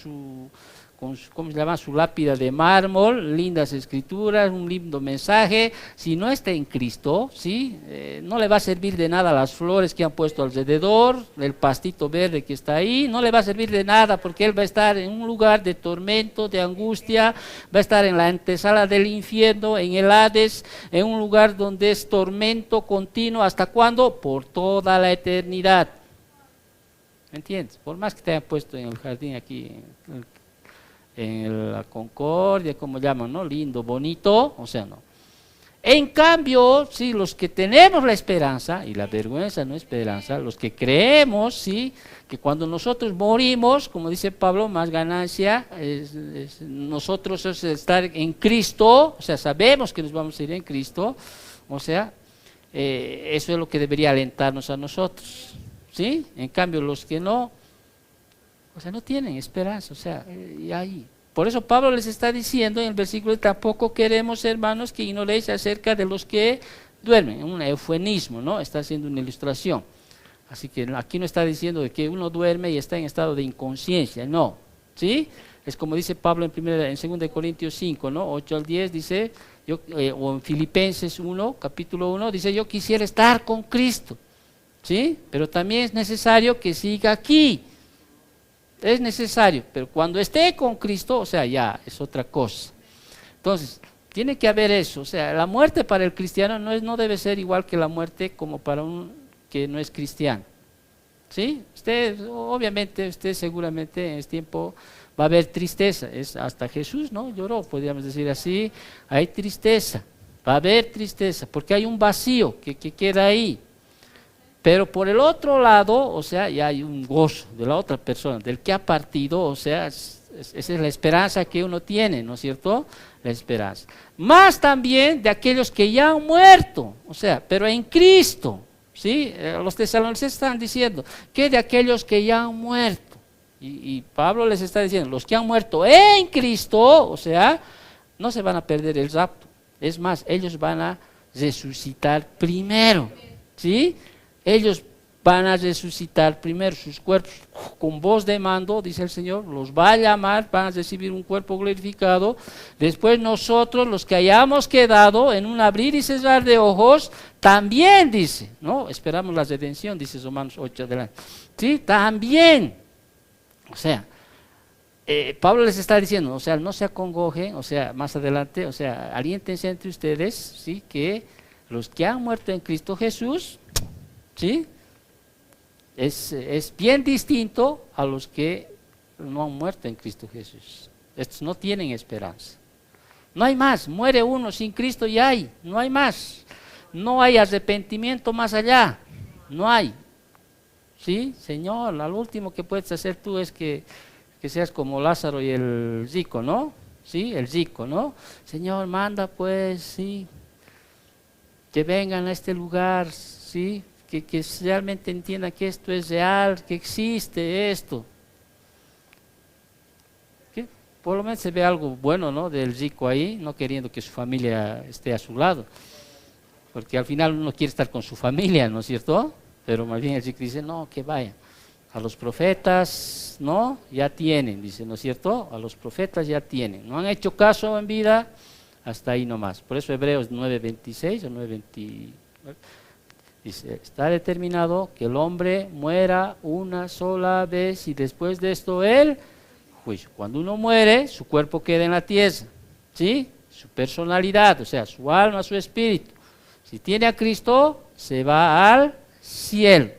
con su, ¿cómo se llama?, su lápida de mármol, lindas escrituras, un lindo mensaje. Si no está en Cristo, ¿sí? No le va a servir de nada las flores que han puesto alrededor, el pastito verde que está ahí, no le va a servir de nada, porque él va a estar en un lugar de tormento, de angustia, va a estar en la antesala del infierno, en el Hades, en un lugar donde es tormento continuo. ¿Hasta cuándo? Por toda la eternidad. ¿Me entiendes? Por más que te hayan puesto en el jardín aquí, en la Concordia, como llaman, ¿no? Lindo, bonito, o sea, no. En cambio, sí, los que tenemos la esperanza, y la vergüenza no es esperanza, los que creemos, sí, que cuando nosotros morimos, como dice Pablo, más ganancia, nosotros es estar en Cristo, o sea, sabemos que nos vamos a ir en Cristo, o sea, eso es lo que debería alentarnos a nosotros. ¿Sí? En cambio, los que no, o sea, no tienen esperanza, o sea, y ahí. Por eso Pablo les está diciendo en el versículo: tampoco queremos, hermanos, que ignoréis acerca de los que duermen. Un eufemismo, ¿no? Está haciendo una ilustración. Así que aquí no está diciendo de que uno duerme y está en estado de inconsciencia, no. ¿Sí? Es como dice Pablo en 2 Corintios 5, ¿no? 8 al 10 dice, o en Filipenses 1, capítulo 1, dice: yo quisiera estar con Cristo. ¿Sí? Pero también es necesario que siga aquí. Es necesario, pero cuando esté con Cristo, o sea, ya es otra cosa. Entonces, tiene que haber eso. O sea, la muerte para el cristiano no debe ser igual que la muerte como para un que no es cristiano. ¿Sí? Obviamente, usted seguramente en este tiempo va a haber tristeza. Hasta Jesús, ¿no? Lloró, podríamos decir así. Hay tristeza, va a haber tristeza, porque hay un vacío que queda ahí. Pero por el otro lado, o sea, ya hay un gozo de la otra persona, del que ha partido, o sea, esa es la esperanza que uno tiene, ¿no es cierto? La esperanza. Más también de aquellos que ya han muerto, o sea, pero en Cristo, ¿sí? Los tesalonicenses están diciendo que de aquellos que ya han muerto, y Pablo les está diciendo, los que han muerto en Cristo, o sea, no se van a perder el rapto. Es más, ellos van a resucitar primero, ¿sí? Ellos van a resucitar primero, sus cuerpos con voz de mando, dice el Señor, los va a llamar, van a recibir un cuerpo glorificado. Después nosotros, los que hayamos quedado en un abrir y cerrar de ojos, también dice, ¿no? Esperamos la redención, dice Romanos 8 adelante. Sí, también. O sea, Pablo les está diciendo, o sea, no se acongojen, o sea, más adelante, o sea, aliéntense entre ustedes, ¿sí? Que los que han muerto en Cristo Jesús, ¿sí? Es bien distinto a los que no han muerto en Cristo Jesús. Estos no tienen esperanza. No hay más, muere uno, sin Cristo ya hay, no hay más. No hay arrepentimiento más allá, no hay. ¿Sí? Señor, al último que puedes hacer tú es que seas como Lázaro y el rico, ¿no? ¿Sí? El rico, ¿no? Señor, manda pues, sí, que vengan a este lugar, ¿sí? Que realmente entiendan que esto es real, que existe esto. ¿Qué? Por lo menos se ve algo bueno, ¿no? Del rico ahí, no queriendo que su familia esté a su lado. Porque al final uno quiere estar con su familia, ¿no es cierto? Pero más bien el rico dice, no, que vayan. A los profetas, ¿no? Ya tienen, dice, ¿no es cierto? A los profetas ya tienen. No han hecho caso en vida, hasta ahí nomás. Por eso Hebreos 9:26 o 9:20. Dice, está determinado que el hombre muera una sola vez y después de esto el juicio. Cuando uno muere, su cuerpo queda en la tierra, ¿sí? Su personalidad, o sea, su alma, su espíritu. Si tiene a Cristo, se va al cielo.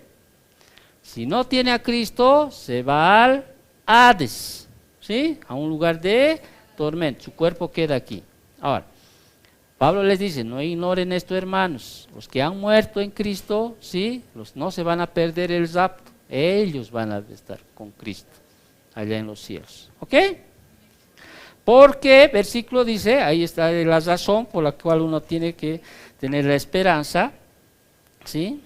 Si no tiene a Cristo, se va al Hades, ¿sí? A un lugar de tormento. Su cuerpo queda aquí. Ahora, Pablo les dice, no ignoren esto, hermanos, los que han muerto en Cristo, ¿sí? No se van a perder el rapto, ellos van a estar con Cristo, allá en los cielos, ¿ok? Porque, versículo dice, ahí está la razón por la cual uno tiene que tener la esperanza, ¿sí?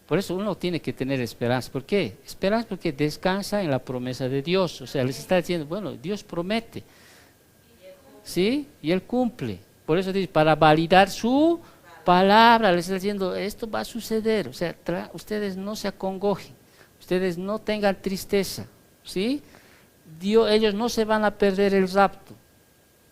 Por eso uno tiene que tener esperanza. ¿Por qué? Esperanza porque descansa en la promesa de Dios. O sea, les está diciendo, bueno, Dios promete, ¿sí? Y Él cumple. Por eso dice, para validar su palabra, les está diciendo, esto va a suceder. O sea, ustedes no se acongojen. ustedes no tengan tristeza, ¿sí? Ellos no se van a perder el rapto,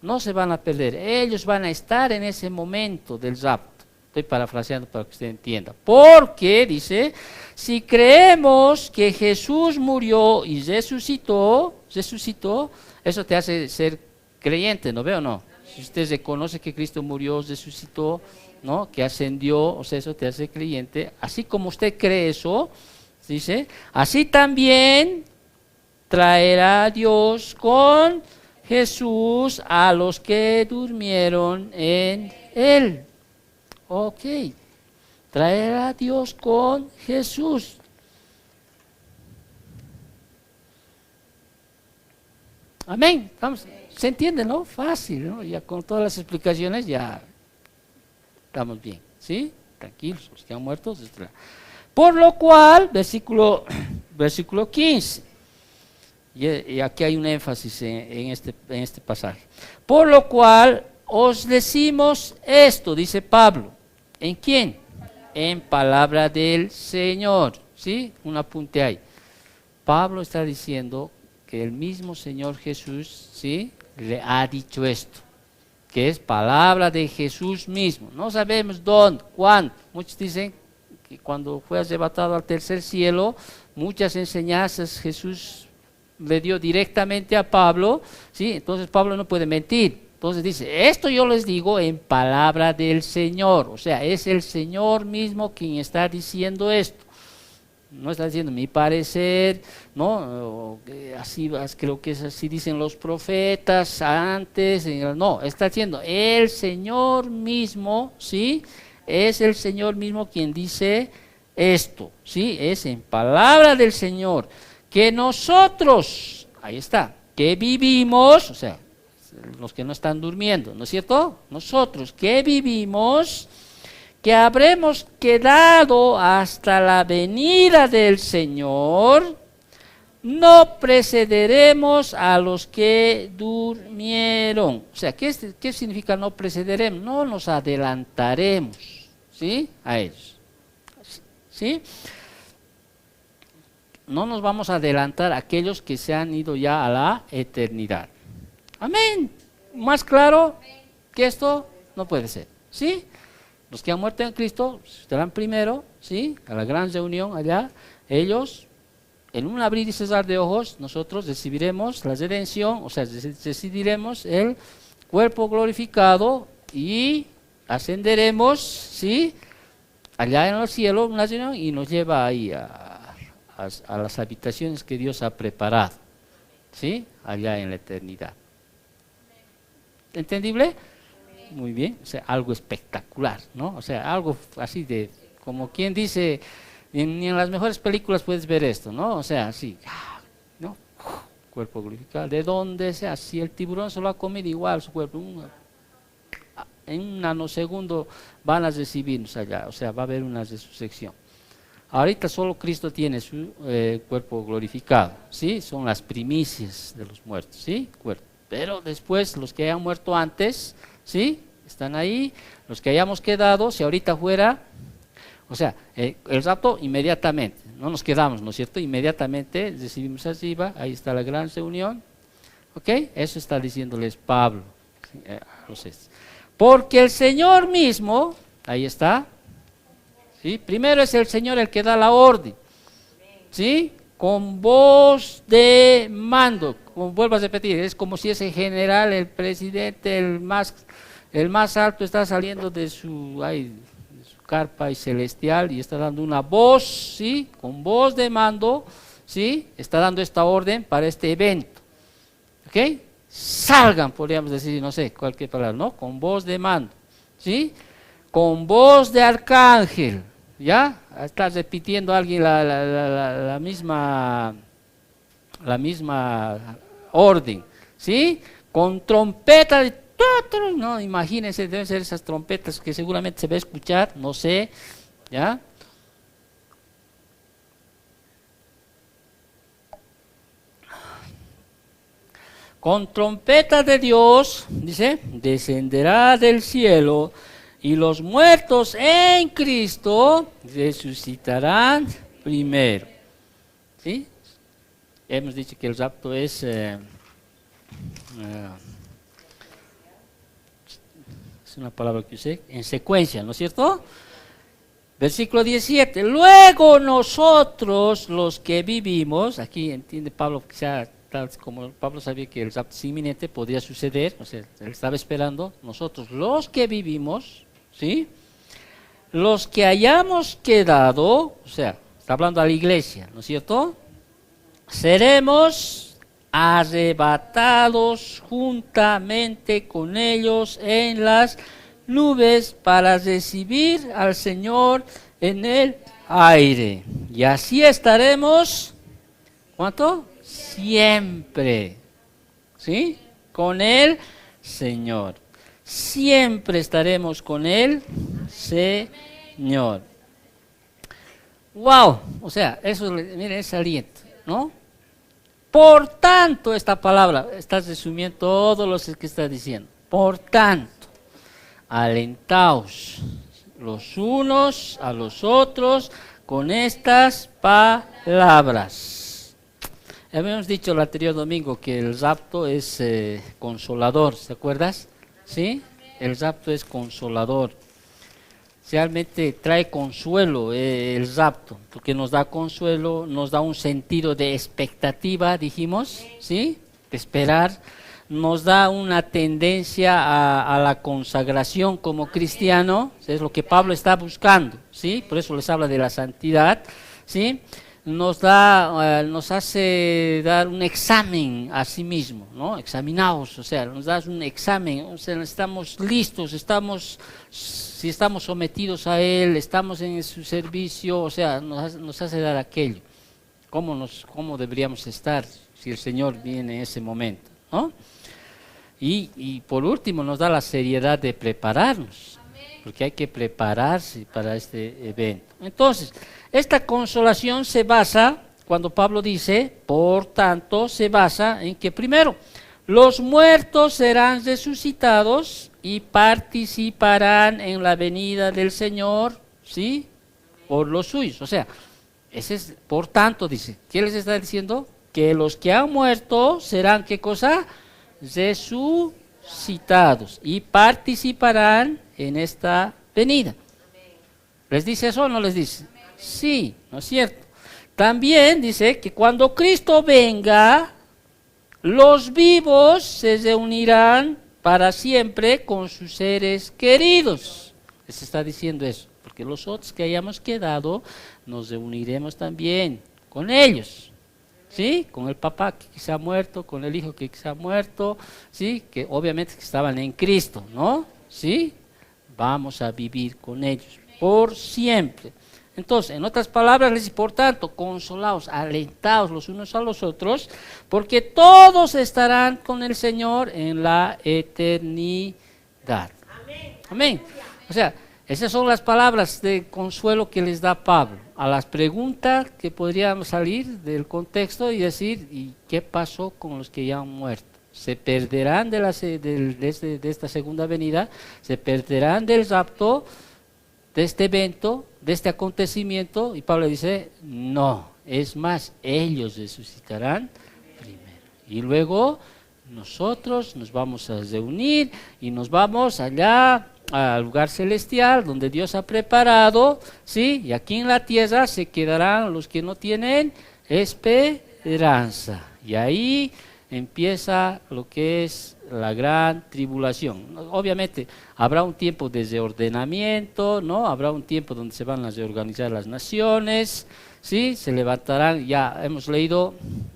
no se van a perder, ellos van a estar en ese momento del rapto. Estoy parafraseando para que usted entienda. Porque, dice, si creemos que Jesús murió y resucitó, eso te hace ser creyente, ¿no ve o no? Si usted reconoce que Cristo murió, resucitó, ¿no? Que ascendió, o sea, eso te hace creyente. Así como usted cree eso, dice, así también traerá Dios con Jesús a los que durmieron en Él. Ok, traerá a Dios con Jesús. Amén. Vamos, se entiende, ¿no? Fácil, ¿no? Ya con todas las explicaciones ya estamos bien, ¿sí? Tranquilos, los que han muerto. Por lo cual, versículo 15, y aquí hay un énfasis en este pasaje. Por lo cual os decimos esto, dice Pablo. ¿En quién? En palabra del Señor, ¿sí? Un apunte ahí. Pablo está diciendo que el mismo Señor Jesús, ¿sí? Le ha dicho esto, que es palabra de Jesús mismo. No sabemos dónde, cuándo. Muchos dicen que cuando fue arrebatado al tercer cielo, muchas enseñanzas Jesús le dio directamente a Pablo, ¿sí? Entonces Pablo no puede mentir. Entonces dice, esto yo les digo en palabra del Señor. O sea, es el Señor mismo quien está diciendo esto. No está diciendo mi parecer, ¿no? Así, creo que es así dicen los profetas antes. No, está diciendo el Señor mismo, ¿sí? Es el Señor mismo quien dice esto, ¿sí? Es en palabra del Señor. Que nosotros, ahí está, que vivimos, o sea, los que no están durmiendo, ¿no es cierto? Nosotros que vivimos, que habremos quedado hasta la venida del Señor, no precederemos a los que durmieron. O sea, ¿qué significa no precederemos? No nos adelantaremos, ¿sí? A ellos, ¿sí? No nos vamos a adelantar a aquellos que se han ido ya a la eternidad. Amén. Más claro que esto no puede ser, ¿sí? Los que han muerto en Cristo estarán primero, ¿sí? A la gran reunión allá. Ellos, en un abrir y cerrar de ojos, nosotros recibiremos la redención, o sea, recibiremos el cuerpo glorificado y ascenderemos, ¿sí? Allá en el cielo, una reunión, y nos lleva ahí a las habitaciones que Dios ha preparado, ¿sí? Allá en la eternidad. ¿Entendible? Muy bien, o sea, algo espectacular, ¿no? O sea, algo así de, como quien dice, ni en las mejores películas puedes ver esto, ¿no? O sea, así, ¿no? Cuerpo glorificado, de donde sea, si el tiburón se lo ha comido igual, su cuerpo, en un nanosegundo van a recibirnos allá, o sea, va a haber una resurrección. Ahorita solo Cristo tiene su cuerpo glorificado, ¿sí? Son las primicias de los muertos, ¿sí? Cuerpo. Pero después, los que hayan muerto antes, ¿sí? Están ahí. Los que hayamos quedado, si ahorita fuera, o sea, el rapto inmediatamente, no nos quedamos, ¿no es cierto? Inmediatamente recibimos arriba, ahí está la gran reunión, ¿ok? Eso está diciéndoles Pablo. Porque el Señor mismo, ahí está, ¿sí? Primero es el Señor el que da la orden, ¿sí? Con voz de mando, como vuelvo a repetir, es como si ese general, el presidente, el más alto está saliendo de su carpa y celestial y está dando una voz, ¿sí? Con voz de mando, ¿sí? Está dando esta orden para este evento, ¿ok? Salgan, podríamos decir, no sé, cualquier palabra, ¿no? Con voz de mando, ¿sí? Con voz de arcángel, ¿ya? Está repitiendo alguien la misma orden, ¿sí? Con trompeta de no, imagínense, deben ser esas trompetas que seguramente se va a escuchar, no sé, ¿ya? Con trompeta de Dios, dice, descenderá del cielo y los muertos en Cristo resucitarán primero. ¿sí? Hemos dicho que el rapto es una palabra que usé, en secuencia, ¿no es cierto? Versículo 17, luego nosotros los que vivimos, aquí entiende Pablo, quizá tal como Pablo sabía que el rapto inminente podría suceder, o sea, él estaba esperando, nosotros los que vivimos, ¿sí? Los que hayamos quedado, o sea, está hablando a la iglesia, ¿no es cierto? Seremos arrebatados juntamente con ellos en las nubes para recibir al Señor en el aire. Y así estaremos, ¿cuánto? Siempre, ¿sí? Con el Señor. Siempre estaremos con el Señor. Wow, o sea, eso, miren, es aliento, ¿no? Por tanto, esta palabra está resumiendo todo lo que está diciendo. Por tanto, alentaos los unos a los otros con estas palabras. Habíamos dicho el anterior domingo que el rapto es consolador, ¿te acuerdas? ¿Sí? El rapto es consolador. Realmente trae consuelo el rapto, porque nos da consuelo, nos da un sentido de expectativa, dijimos, ¿sí? De esperar, nos da una tendencia a la consagración como cristiano, es lo que Pablo está buscando, ¿sí? Por eso les habla de la santidad, ¿sí? Nos hace dar un examen a sí mismo, ¿no? Examinaos, o sea, nos da un examen, o sea, estamos listos, si estamos sometidos a Él, estamos en su servicio, o sea, nos hace dar aquello. ¿Cómo deberíamos estar si el Señor viene en ese momento, ¿no? Y por último nos da la seriedad de prepararnos, porque hay que prepararse para este evento. Entonces, esta consolación se basa, cuando Pablo dice, por tanto, se basa en que primero, los muertos serán resucitados y participarán en la venida del Señor, ¿sí? Por los suyos. O sea, ese es, por tanto, dice, ¿qué les está diciendo? Que los que han muerto serán, ¿qué cosa? Resucitados y participarán en esta venida. ¿Les dice eso o no les dice? Sí, ¿no es cierto? También dice que cuando Cristo venga, los vivos se reunirán para siempre con sus seres queridos. Les está diciendo eso, porque los otros que hayamos quedado, nos reuniremos también con ellos. ¿Sí? Con el papá que quizá ha muerto, con el hijo que quizá ha muerto, ¿sí? Que obviamente que estaban en Cristo, ¿no? ¿Sí? Vamos a vivir con ellos por siempre. Entonces, en otras palabras, les dice, por tanto, consolaos, alentaos los unos a los otros, porque todos estarán con el Señor en la eternidad. Amén. Amén. O sea, esas son las palabras de consuelo que les da Pablo a las preguntas que podrían salir del contexto y decir, ¿y qué pasó con los que ya han muerto? ¿Se perderán de esta segunda venida? ¿Se perderán del rapto, de este evento, de este acontecimiento? Y Pablo dice, no, es más, ellos resucitarán primero. Y luego nosotros nos vamos a reunir y nos vamos allá al lugar celestial donde Dios ha preparado, ¿sí? Y aquí en la tierra se quedarán los que no tienen esperanza. Y ahí empieza lo que es la gran tribulación. Obviamente habrá un tiempo de reordenamiento, ¿no? Habrá un tiempo donde se van a reorganizar las naciones, ¿sí? Se levantarán, ya hemos leído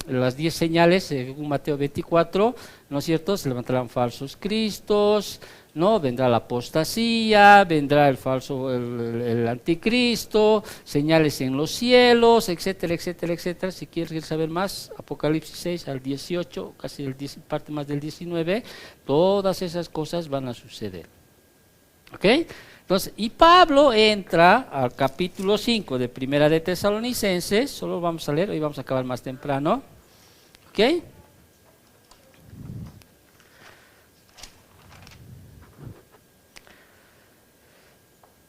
las 10 señales según Mateo 24, ¿no es cierto? Se levantarán falsos cristos, ¿no? Vendrá la apostasía, vendrá el anticristo, señales en los cielos, etcétera, etcétera, etcétera. Si quieres saber más, Apocalipsis 6 al 18, casi parte más del 19, todas esas cosas van a suceder. ¿Ok? Entonces, y Pablo entra al capítulo 5 de Primera de Tesalonicenses, solo vamos a leer, hoy vamos a acabar más temprano. ¿Ok?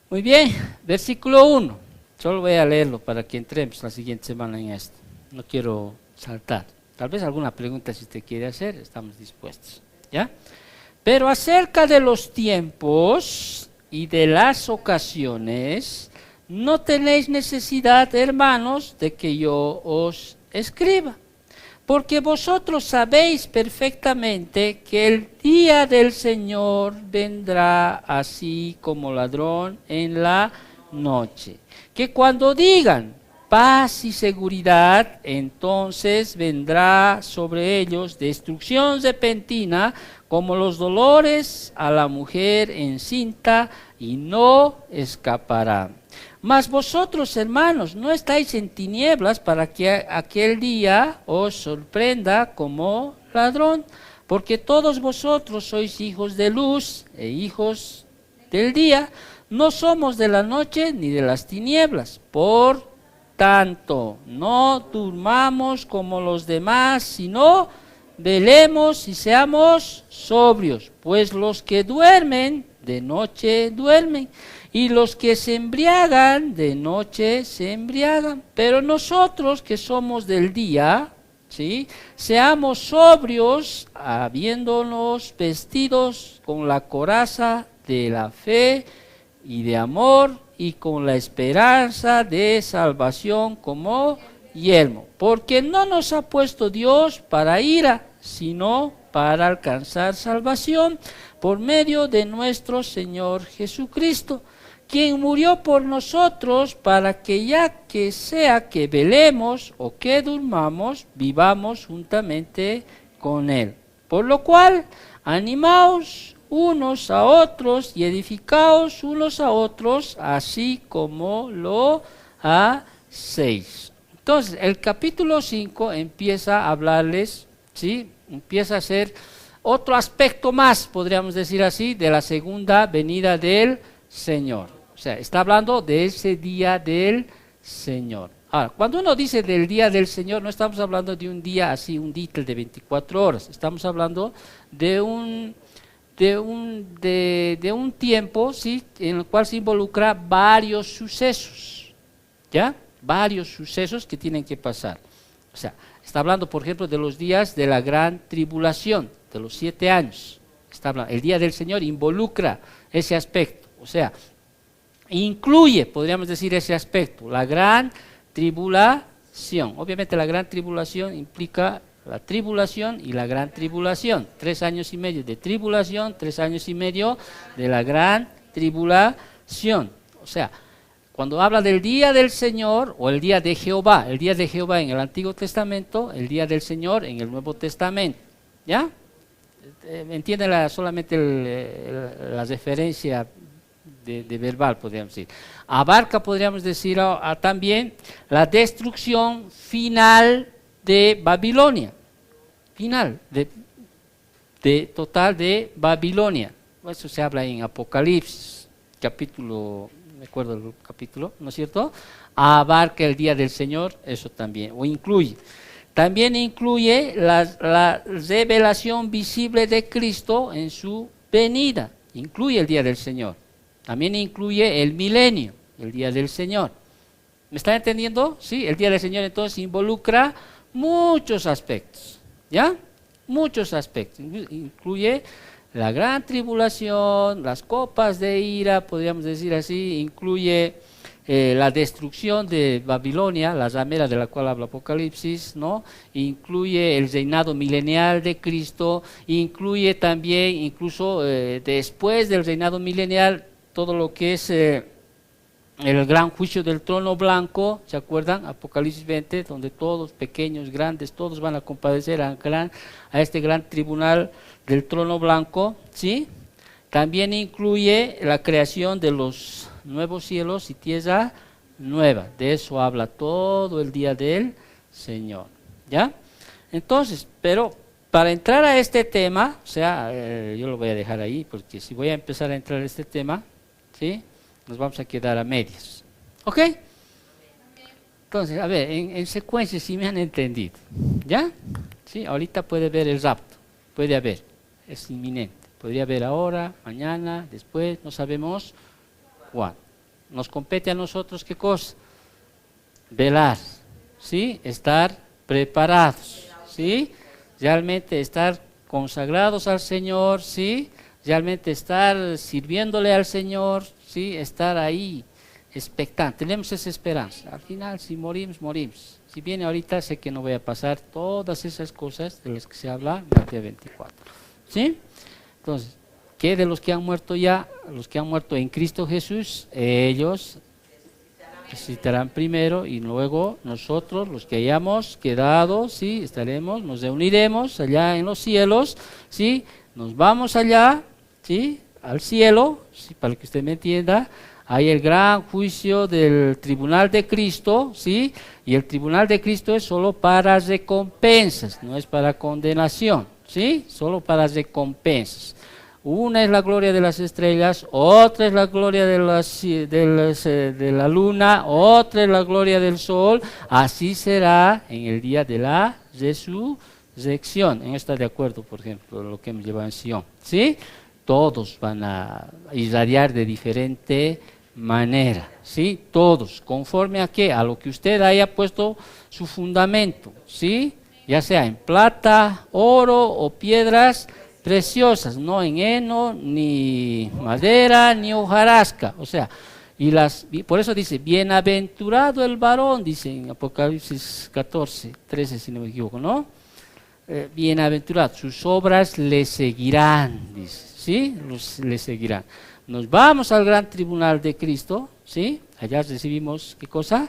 Muy bien, versículo 1. Solo voy a leerlo para que entremos la siguiente semana en esto. no quiero saltar. Tal vez alguna pregunta si usted quiere hacer, estamos dispuestos, ¿ya? Pero acerca de los tiempos y de las ocasiones, no tenéis necesidad, hermanos, de que yo os escriba, porque vosotros sabéis perfectamente que el día del Señor vendrá así como ladrón en la noche. Que cuando digan paz y seguridad, entonces vendrá sobre ellos destrucción repentina, como los dolores a la mujer encinta, y no escaparán. Mas vosotros, hermanos, no estáis en tinieblas para que aquel día os sorprenda como ladrón, porque todos vosotros sois hijos de luz e hijos del día. No somos de la noche ni de las tinieblas. Por tanto, no durmamos como los demás, sino velemos y seamos sobrios, pues los que duermen de noche duermen, y los que se embriagan de noche se embriagan. Pero nosotros que somos del día, ¿sí?, seamos sobrios, habiéndonos vestidos con la coraza de la fe y de amor, y con la esperanza de salvación como yelmo. Porque no nos ha puesto Dios para ira, sino para alcanzar salvación por medio de nuestro Señor Jesucristo, quien murió por nosotros para que ya que sea que velemos o que durmamos, vivamos juntamente con Él. Por lo cual, animaos unos a otros y edificaos unos a otros, así como lo hacéis. Entonces, el capítulo 5 empieza a hablarles, ¿sí?, empieza a ser otro aspecto más, podríamos decir así, de la segunda venida del Señor. O sea, está hablando de ese día del Señor. Ahora, cuando uno dice del día del Señor, no estamos hablando de un día así, un día de 24 horas. Estamos hablando de un tiempo, ¿sí?, en el cual se involucra varios sucesos, ¿ya? Varios sucesos que tienen que pasar. O sea, está hablando, por ejemplo, de los días de la gran tribulación, de los 7 años. Está hablando, el día del Señor involucra ese aspecto, o sea, incluye, podríamos decir, ese aspecto, la gran tribulación. Obviamente la gran tribulación implica la tribulación y la gran tribulación. 3 años y medio de tribulación, 3 años y medio de la gran tribulación. O sea, cuando habla del día del Señor o el día de Jehová en el Antiguo Testamento, el día del Señor en el Nuevo Testamento, ¿ya? Entienden solamente la referencia de verbal, podríamos decir. Abarca, podríamos decir, también la destrucción final de Babilonia, total de Babilonia. Eso se habla en Apocalipsis, capítulo, me acuerdo el capítulo, ¿no es cierto? Abarca el día del Señor, eso también, o incluye. También incluye la revelación visible de Cristo en su venida, incluye el día del Señor. También incluye el milenio, el día del Señor. ¿Me están entendiendo? Sí, el día del Señor entonces involucra muchos aspectos, ¿ya? Muchos aspectos. Incluye la gran tribulación, las copas de ira, podríamos decir así, incluye la destrucción de Babilonia, la ramera de la cual habla Apocalipsis, ¿no? Incluye el reinado milenial de Cristo, incluye también, incluso después del reinado milenial, todo lo que es el gran juicio del trono blanco, ¿se acuerdan? Apocalipsis 20, donde todos, pequeños, grandes, todos van a compadecer a este gran tribunal del trono blanco, ¿sí? También incluye la creación de los nuevos cielos y tierra nueva. De eso habla todo el día del Señor, ¿ya? Entonces, pero para entrar a este tema, o sea, yo lo voy a dejar ahí, porque si voy a empezar a entrar a este tema, ¿sí?, nos vamos a quedar a medias. ¿Ok? Entonces, a ver, en secuencia, si me han entendido, ¿ya? ¿Sí? Ahorita puede ver el rapto, puede haber, es inminente. Podría haber ahora, mañana, después, no sabemos cuándo. Nos compete a nosotros, ¿qué cosa? Velar, ¿sí? Estar preparados, ¿sí? Realmente estar consagrados al Señor, ¿sí? Realmente estar sirviéndole al Señor, ¿sí? Estar ahí expectante, tenemos esa esperanza. Al final, si morimos, morimos. Si viene ahorita, sé que no voy a pasar todas esas cosas de las que se habla en Mateo 24, ¿sí? Entonces, ¿qué de los que han muerto ya? Los que han muerto en Cristo Jesús, ellos resucitarán primero y luego nosotros, los que hayamos quedado, ¿sí? Estaremos, nos reuniremos allá en los cielos, ¿sí? Nos vamos allá, ¿sí? Al cielo, ¿sí? Para que usted me entienda. Hay el gran juicio del tribunal de Cristo, ¿sí? Y el tribunal de Cristo es solo para recompensas, no es para condenación, ¿sí? Solo para recompensas. Una es la gloria de las estrellas, otra es la gloria de la luna, otra es la gloria del sol. Así será en el día de la resurrección. En esto está de acuerdo, por ejemplo, lo que hemos llevado en Sion, ¿sí? Todos van a irradiar de diferente manera, ¿sí? Todos, ¿conforme a qué? A lo que usted haya puesto su fundamento, ¿sí? Ya sea en plata, oro o piedras preciosas, no en heno, ni madera, ni hojarasca, o sea, por eso dice, bienaventurado el varón, dice en Apocalipsis 14, 13, si no me equivoco, ¿no? Bienaventurado, sus obras le seguirán, dice, ¿sí? Le seguirán. Nos vamos al gran tribunal de Cristo, ¿sí? Allá recibimos, ¿qué cosa?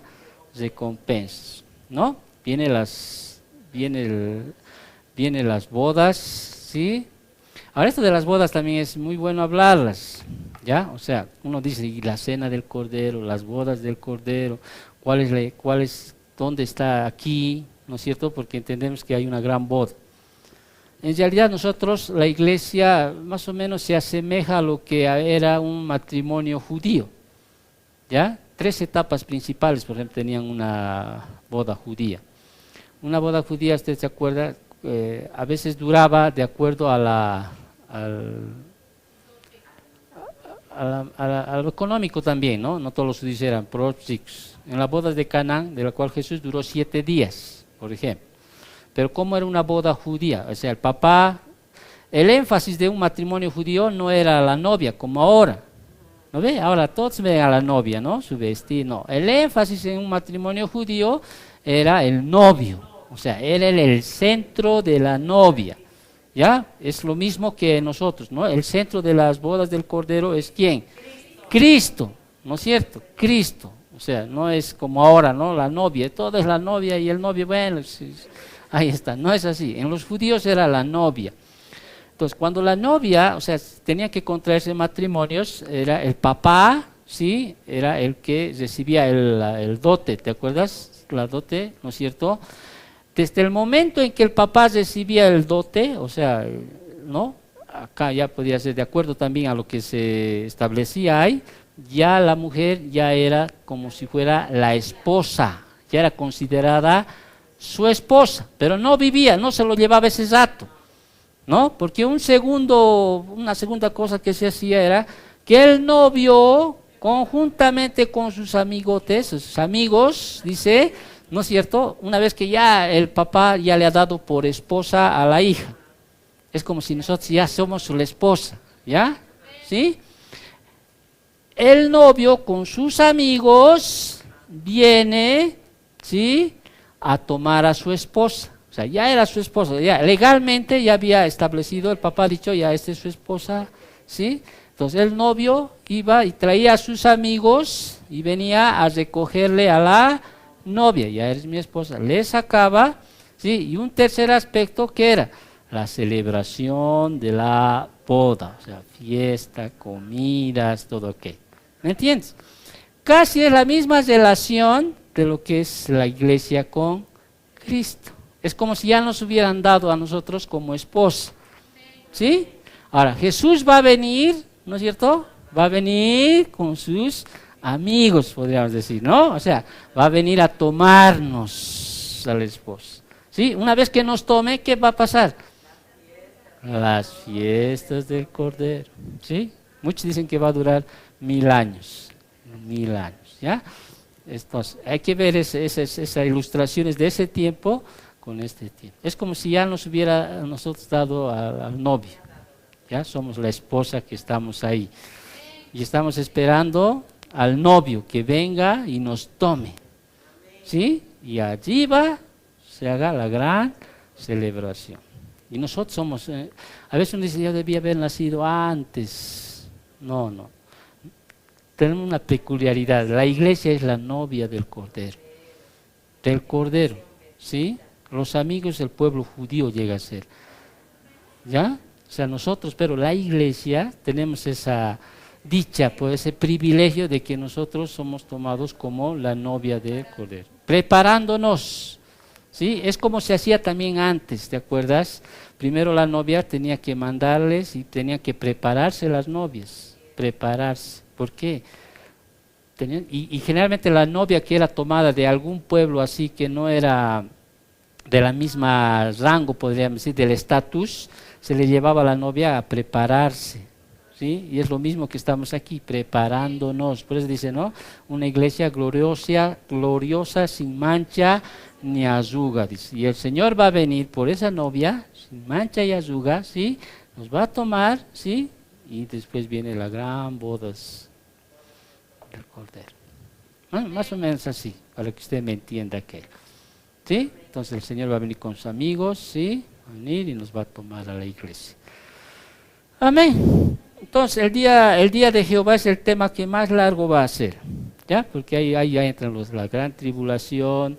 Recompensas, ¿no? Vienen las bodas, ¿sí? Ahora esto de las bodas también es muy bueno hablarlas, ¿ya? O sea, uno dice, y la cena del Cordero, las bodas del Cordero, dónde está aquí, ¿no es cierto? Porque entendemos que hay una gran boda. En realidad nosotros, la iglesia, más o menos se asemeja a lo que era un matrimonio judío, ¿ya? 3 etapas principales, por ejemplo, tenían una boda judía. Una boda judía, ¿usted se acuerda? A veces duraba de acuerdo a lo económico también, ¿no? No todos los judíos eran próximos. En las bodas de Canaán, de la cual Jesús duró 7 días, por ejemplo. Pero ¿cómo era una boda judía? O sea, el énfasis de un matrimonio judío no era la novia, como ahora. ¿No ve? Ahora todos ven a la novia, ¿no? Su vestido, no. El énfasis en un matrimonio judío era el novio. O sea, era el centro de la novia. ¿Ya? Es lo mismo que nosotros, ¿no? El centro de las bodas del Cordero es ¿quién? Cristo, ¿no es cierto? Cristo. O sea, no es como ahora, ¿no? La novia, todo es la novia y el novio, bueno, ahí está. No es así. En los judíos era la novia. Entonces, cuando la novia, o sea, tenía que contraerse matrimonios, era el papá, ¿sí? Era el que recibía el dote, ¿te acuerdas? La dote, ¿no es cierto? Desde el momento en que el papá recibía el dote, o sea, ¿no? Acá ya podía ser de acuerdo también a lo que se establecía ahí, ya la mujer ya era como si fuera la esposa, ya era considerada su esposa, pero no vivía, no se lo llevaba ese rato, ¿no? Porque una segunda cosa que se hacía era que el novio, conjuntamente con sus amigotes, sus amigos, dice, ¿no es cierto? Una vez que ya el papá ya le ha dado por esposa a la hija. Es como si nosotros ya somos la esposa, ¿ya? ¿Sí? El novio con sus amigos viene, ¿sí? A tomar a su esposa. O sea, ya era su esposa, ya legalmente ya había establecido, el papá ha dicho, ya esta es su esposa, ¿sí? Entonces el novio iba y traía a sus amigos y venía a recogerle a la novia, ya eres mi esposa, le sacaba, ¿sí? Y un tercer aspecto que era la celebración de la boda, o sea, fiesta, comidas, todo aquello. ¿Me entiendes? Casi es la misma relación de lo que es la iglesia con Cristo. Es como si ya nos hubieran dado a nosotros como esposa, ¿sí? Ahora, Jesús va a venir, ¿no es cierto? Va a venir con sus amigos, podríamos decir, ¿no? O sea, va a venir a tomarnos al esposo, ¿sí? Una vez que nos tome, ¿qué va a pasar? Las fiestas del Cordero, ¿sí? Muchos dicen que va a durar 1000 años, 1000 años, ¿ya? Entonces, hay que ver esas ilustraciones de ese tiempo con este tiempo. Es como si ya nos hubiera nosotros dado al novio. Ya somos la esposa que estamos ahí. Y estamos esperando al novio que venga y nos tome. ¿Sí? Y allí se haga la gran celebración. Y nosotros somos, a veces uno dice, yo debía haber nacido antes. No. Tenemos una peculiaridad. La iglesia es la novia del Cordero. Del Cordero. ¿Sí? Los amigos del pueblo judío llega a ser. ¿Ya? O sea, nosotros, pero la iglesia, tenemos esa dicha, pues ese privilegio de que nosotros somos tomados como la novia del Cordero. Preparándonos. ¿Sí? Es como se hacía también antes, ¿te acuerdas? Primero la novia tenía que mandarles y tenía que prepararse las novias. Prepararse. ¿Por qué? Y generalmente la novia que era tomada de algún pueblo así que no era de la misma rango, podríamos decir, del estatus, se le llevaba a la novia a prepararse, ¿sí? Y es lo mismo que estamos aquí, preparándonos. Por eso dice, ¿no? Una iglesia gloriosa, sin mancha ni arruga, dice. Y el Señor va a venir por esa novia, sin mancha y arruga, ¿sí? Nos va a tomar, ¿sí? Y después viene la gran boda del Cordero. Más o menos así, para que usted me entienda aquello. ¿Sí? Entonces el Señor va a venir con sus amigos, ¿sí? Va a venir y nos va a tomar a la iglesia. Amén. Entonces el día de Jehová es el tema que más largo va a ser, ¿ya? Porque ahí ya entran la gran tribulación,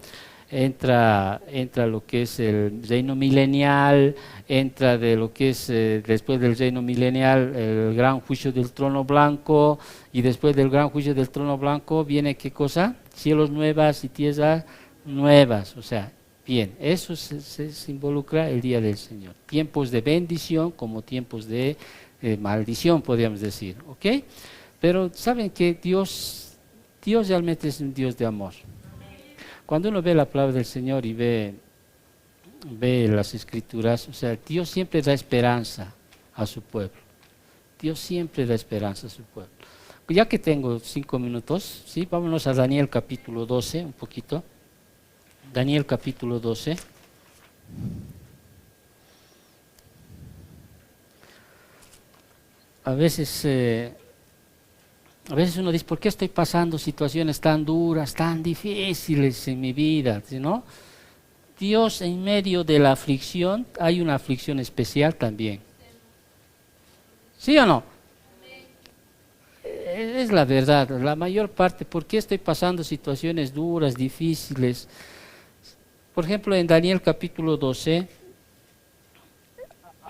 entra lo que es el reino milenial, entra de lo que es después del reino milenial el gran juicio del trono blanco, y después del gran juicio del trono blanco viene ¿qué cosa? Cielos nuevas y tierras nuevas. O sea, bien, eso se involucra el día del Señor. Tiempos de bendición como tiempos de maldición, podríamos decir, ¿ok? Pero saben que Dios realmente es un Dios de amor. Cuando uno ve la palabra del Señor y ve las Escrituras, o sea, Dios siempre da esperanza a su pueblo. Dios siempre da esperanza a su pueblo. Ya que tengo 5 minutos, ¿sí? Vámonos a Daniel capítulo 12, un poquito. Daniel capítulo 12. A veces uno dice, ¿por qué estoy pasando situaciones tan duras, tan difíciles en mi vida? ¿No? Dios, en medio de la aflicción, hay una aflicción especial también. ¿Sí o no? Es la verdad, la mayor parte. ¿Por qué estoy pasando situaciones duras, difíciles? Por ejemplo, en Daniel capítulo 12,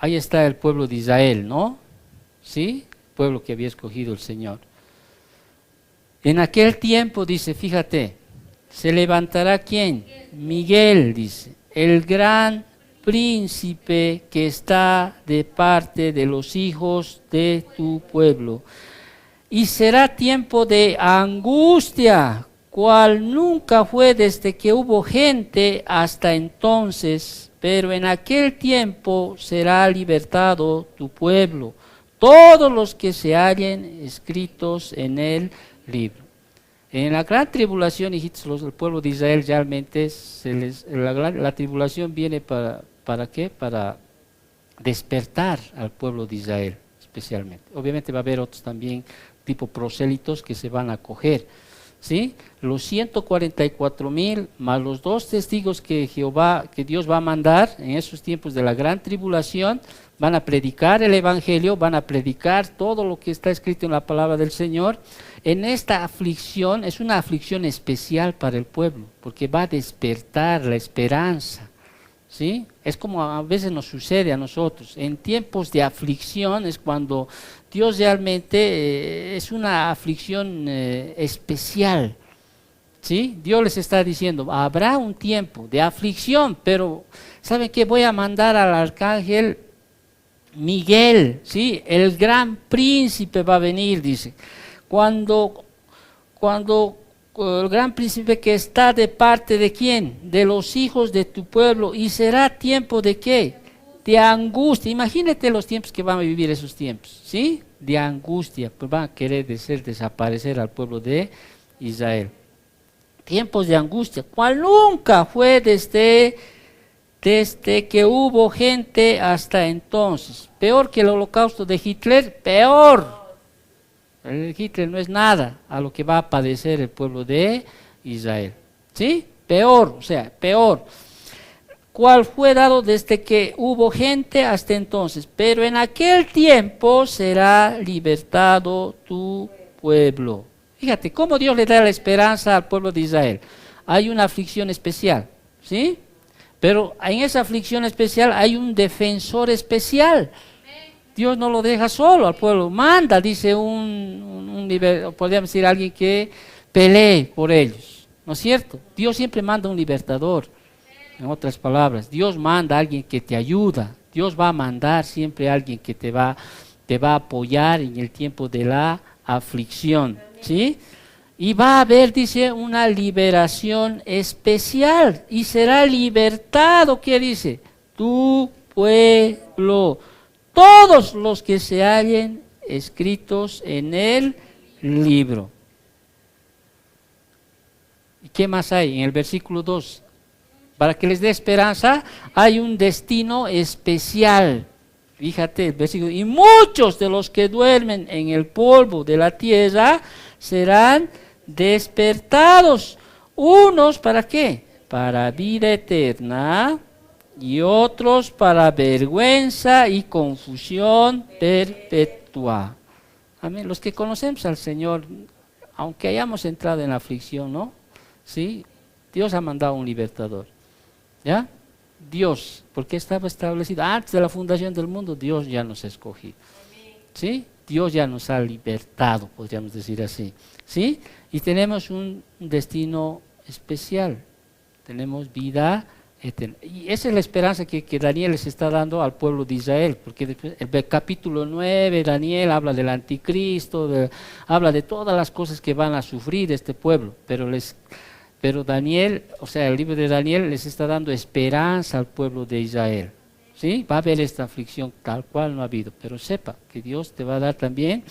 ahí está el pueblo de Israel, ¿no? ¿Sí? El pueblo que había escogido el Señor. En aquel tiempo, dice, fíjate, se levantará ¿quién? Miguel, dice, el gran príncipe que está de parte de los hijos de tu pueblo. Y será tiempo de angustia, cual nunca fue desde que hubo gente hasta entonces, pero en aquel tiempo será libertado tu pueblo, todos los que se hallen escritos en el libro. En la gran tribulación, hijitos, el pueblo de Israel realmente, la tribulación viene ¿para qué? Para despertar al pueblo de Israel, especialmente. Obviamente va a haber otros también, tipo prosélitos, que se van a acoger, ¿sí? Los 144,000 más los 2 testigos que Dios va a mandar en esos tiempos de la gran tribulación, van a predicar el evangelio, van a predicar todo lo que está escrito en la palabra del Señor. En esta aflicción, es una aflicción especial para el pueblo, porque va a despertar la esperanza, ¿sí? Es como a veces nos sucede a nosotros. En tiempos de aflicción es cuando Dios realmente es una aflicción especial, ¿sí? Dios les está diciendo, habrá un tiempo de aflicción, pero ¿saben qué? Voy a mandar al arcángel Miguel, ¿sí? El gran príncipe va a venir, dice. Cuando el gran príncipe que está de parte de ¿quién? De los hijos de tu pueblo. ¿Y será tiempo de qué? De angustia. Imagínate los tiempos que van a vivir esos tiempos, ¿sí? De angustia, pues van a querer desaparecer al pueblo de Israel. tiempos de angustia, cual nunca fue desde que hubo gente hasta entonces. Peor que el holocausto de Hitler, peor. El Hitler no es nada a lo que va a padecer el pueblo de Israel. ¿Sí? Peor, o sea, peor. Cual fue dado desde que hubo gente hasta entonces. Pero en aquel tiempo será libertado tu pueblo. Fíjate, cómo Dios le da la esperanza al pueblo de Israel. Hay una aflicción especial, ¿sí? Pero en esa aflicción especial hay un defensor especial. Dios no lo deja solo al pueblo, manda, dice podríamos decir alguien que pelee por ellos, ¿no es cierto? Dios siempre manda un libertador, en otras palabras, Dios manda a alguien que te ayuda, Dios va a mandar siempre a alguien que te va a apoyar en el tiempo de la aflicción, ¿sí? Y va a haber, dice, una liberación especial, y será libertado, ¿qué dice? Tu pueblo. Todos los que se hallen escritos en el libro. ¿Y qué más hay? En el versículo 2. Para que les dé esperanza, hay un destino especial. Fíjate el versículo. Y muchos de los que duermen en el polvo de la tierra serán despertados. Unos, ¿para qué? Para vida eterna. Y otros para vergüenza y confusión perpetua. Amén. Los que conocemos al Señor, aunque hayamos entrado en la aflicción, ¿no? Sí, Dios ha mandado un libertador. ¿Ya? Dios, porque estaba establecido antes de la fundación del mundo, Dios ya nos escogió. ¿Sí? Dios ya nos ha libertado, podríamos decir así. ¿Sí? Y tenemos un destino especial. Tenemos vida eterna. Y esa es la esperanza que Daniel les está dando al pueblo de Israel, porque después, el capítulo 9, Daniel habla del anticristo, habla de todas las cosas que van a sufrir este pueblo, pero Daniel, o sea, el libro de Daniel les está dando esperanza al pueblo de Israel. ¿Sí? Va a haber esta aflicción tal cual no ha habido, pero sepa que Dios te va a dar también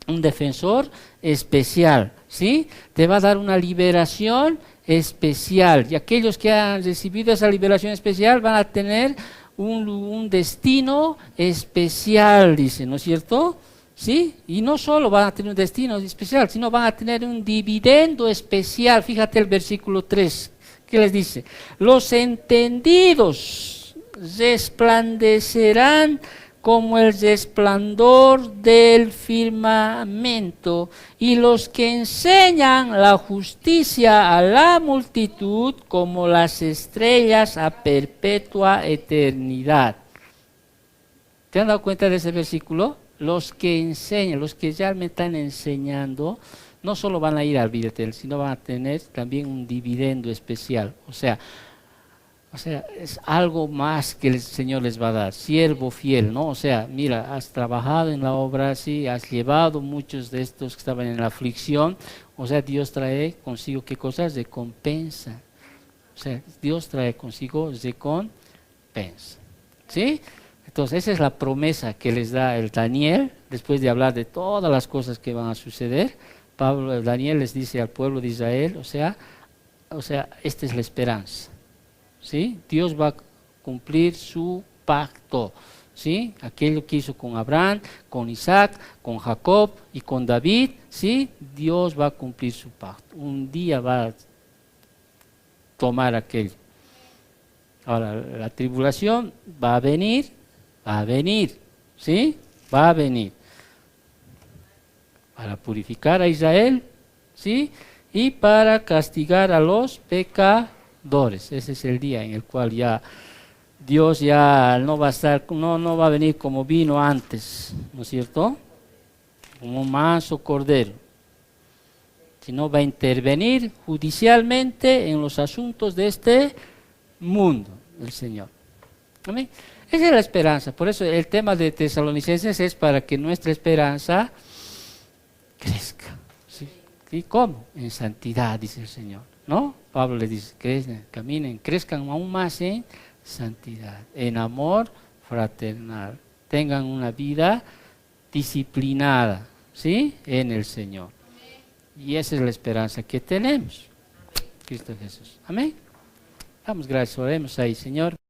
un defensor especial, ¿sí? Te va a dar una liberación especial, y aquellos que han recibido esa liberación especial van a tener un destino especial, dice, ¿no es cierto? ¿Sí? Y no solo van a tener un destino especial, sino van a tener un dividendo especial. Fíjate el versículo 3, ¿qué les dice? Los entendidos resplandecerán como el resplandor del firmamento, y los que enseñan la justicia a la multitud como las estrellas a perpetua eternidad. ¿Te han dado cuenta de ese versículo? Los que enseñan, los que ya me están enseñando, no solo van a ir al vida eterno, sino van a tener también un dividendo especial. O sea, es algo más que el Señor les va a dar, siervo fiel, ¿no? O sea, mira, has trabajado en la obra, sí, has llevado muchos de estos que estaban en la aflicción, o sea, Dios trae consigo, ¿qué cosas? Recompensa. O sea, Dios trae consigo recompensa, ¿sí? Entonces, esa es la promesa que les da el Daniel, después de hablar de todas las cosas que van a suceder. Daniel les dice al pueblo de Israel, o sea, esta es la esperanza. ¿Sí? Dios va a cumplir su pacto, ¿sí? Aquello que hizo con Abraham, con Isaac, con Jacob y con David, ¿sí? Dios va a cumplir su pacto. Un día va a tomar aquello. Ahora, la tribulación va a venir, ¿sí? Va a venir para purificar a Israel, ¿sí? Y para castigar a los pecadores. Ese es el día en el cual ya Dios ya no va a estar, no va a venir como vino antes, ¿no es cierto? Como un manso cordero, sino va a intervenir judicialmente en los asuntos de este mundo, el Señor. ¿Amén? Esa es la esperanza. Por eso el tema de Tesalonicenses es para que nuestra esperanza crezca. ¿Sí? ¿Y cómo? En santidad, dice el Señor, ¿no? Pablo le dice, caminen, crezcan aún más en santidad, en amor fraternal, tengan una vida disciplinada, ¿sí? En el Señor. Y esa es la esperanza que tenemos. Cristo Jesús. Amén. Damos gracias, oremos ahí, Señor.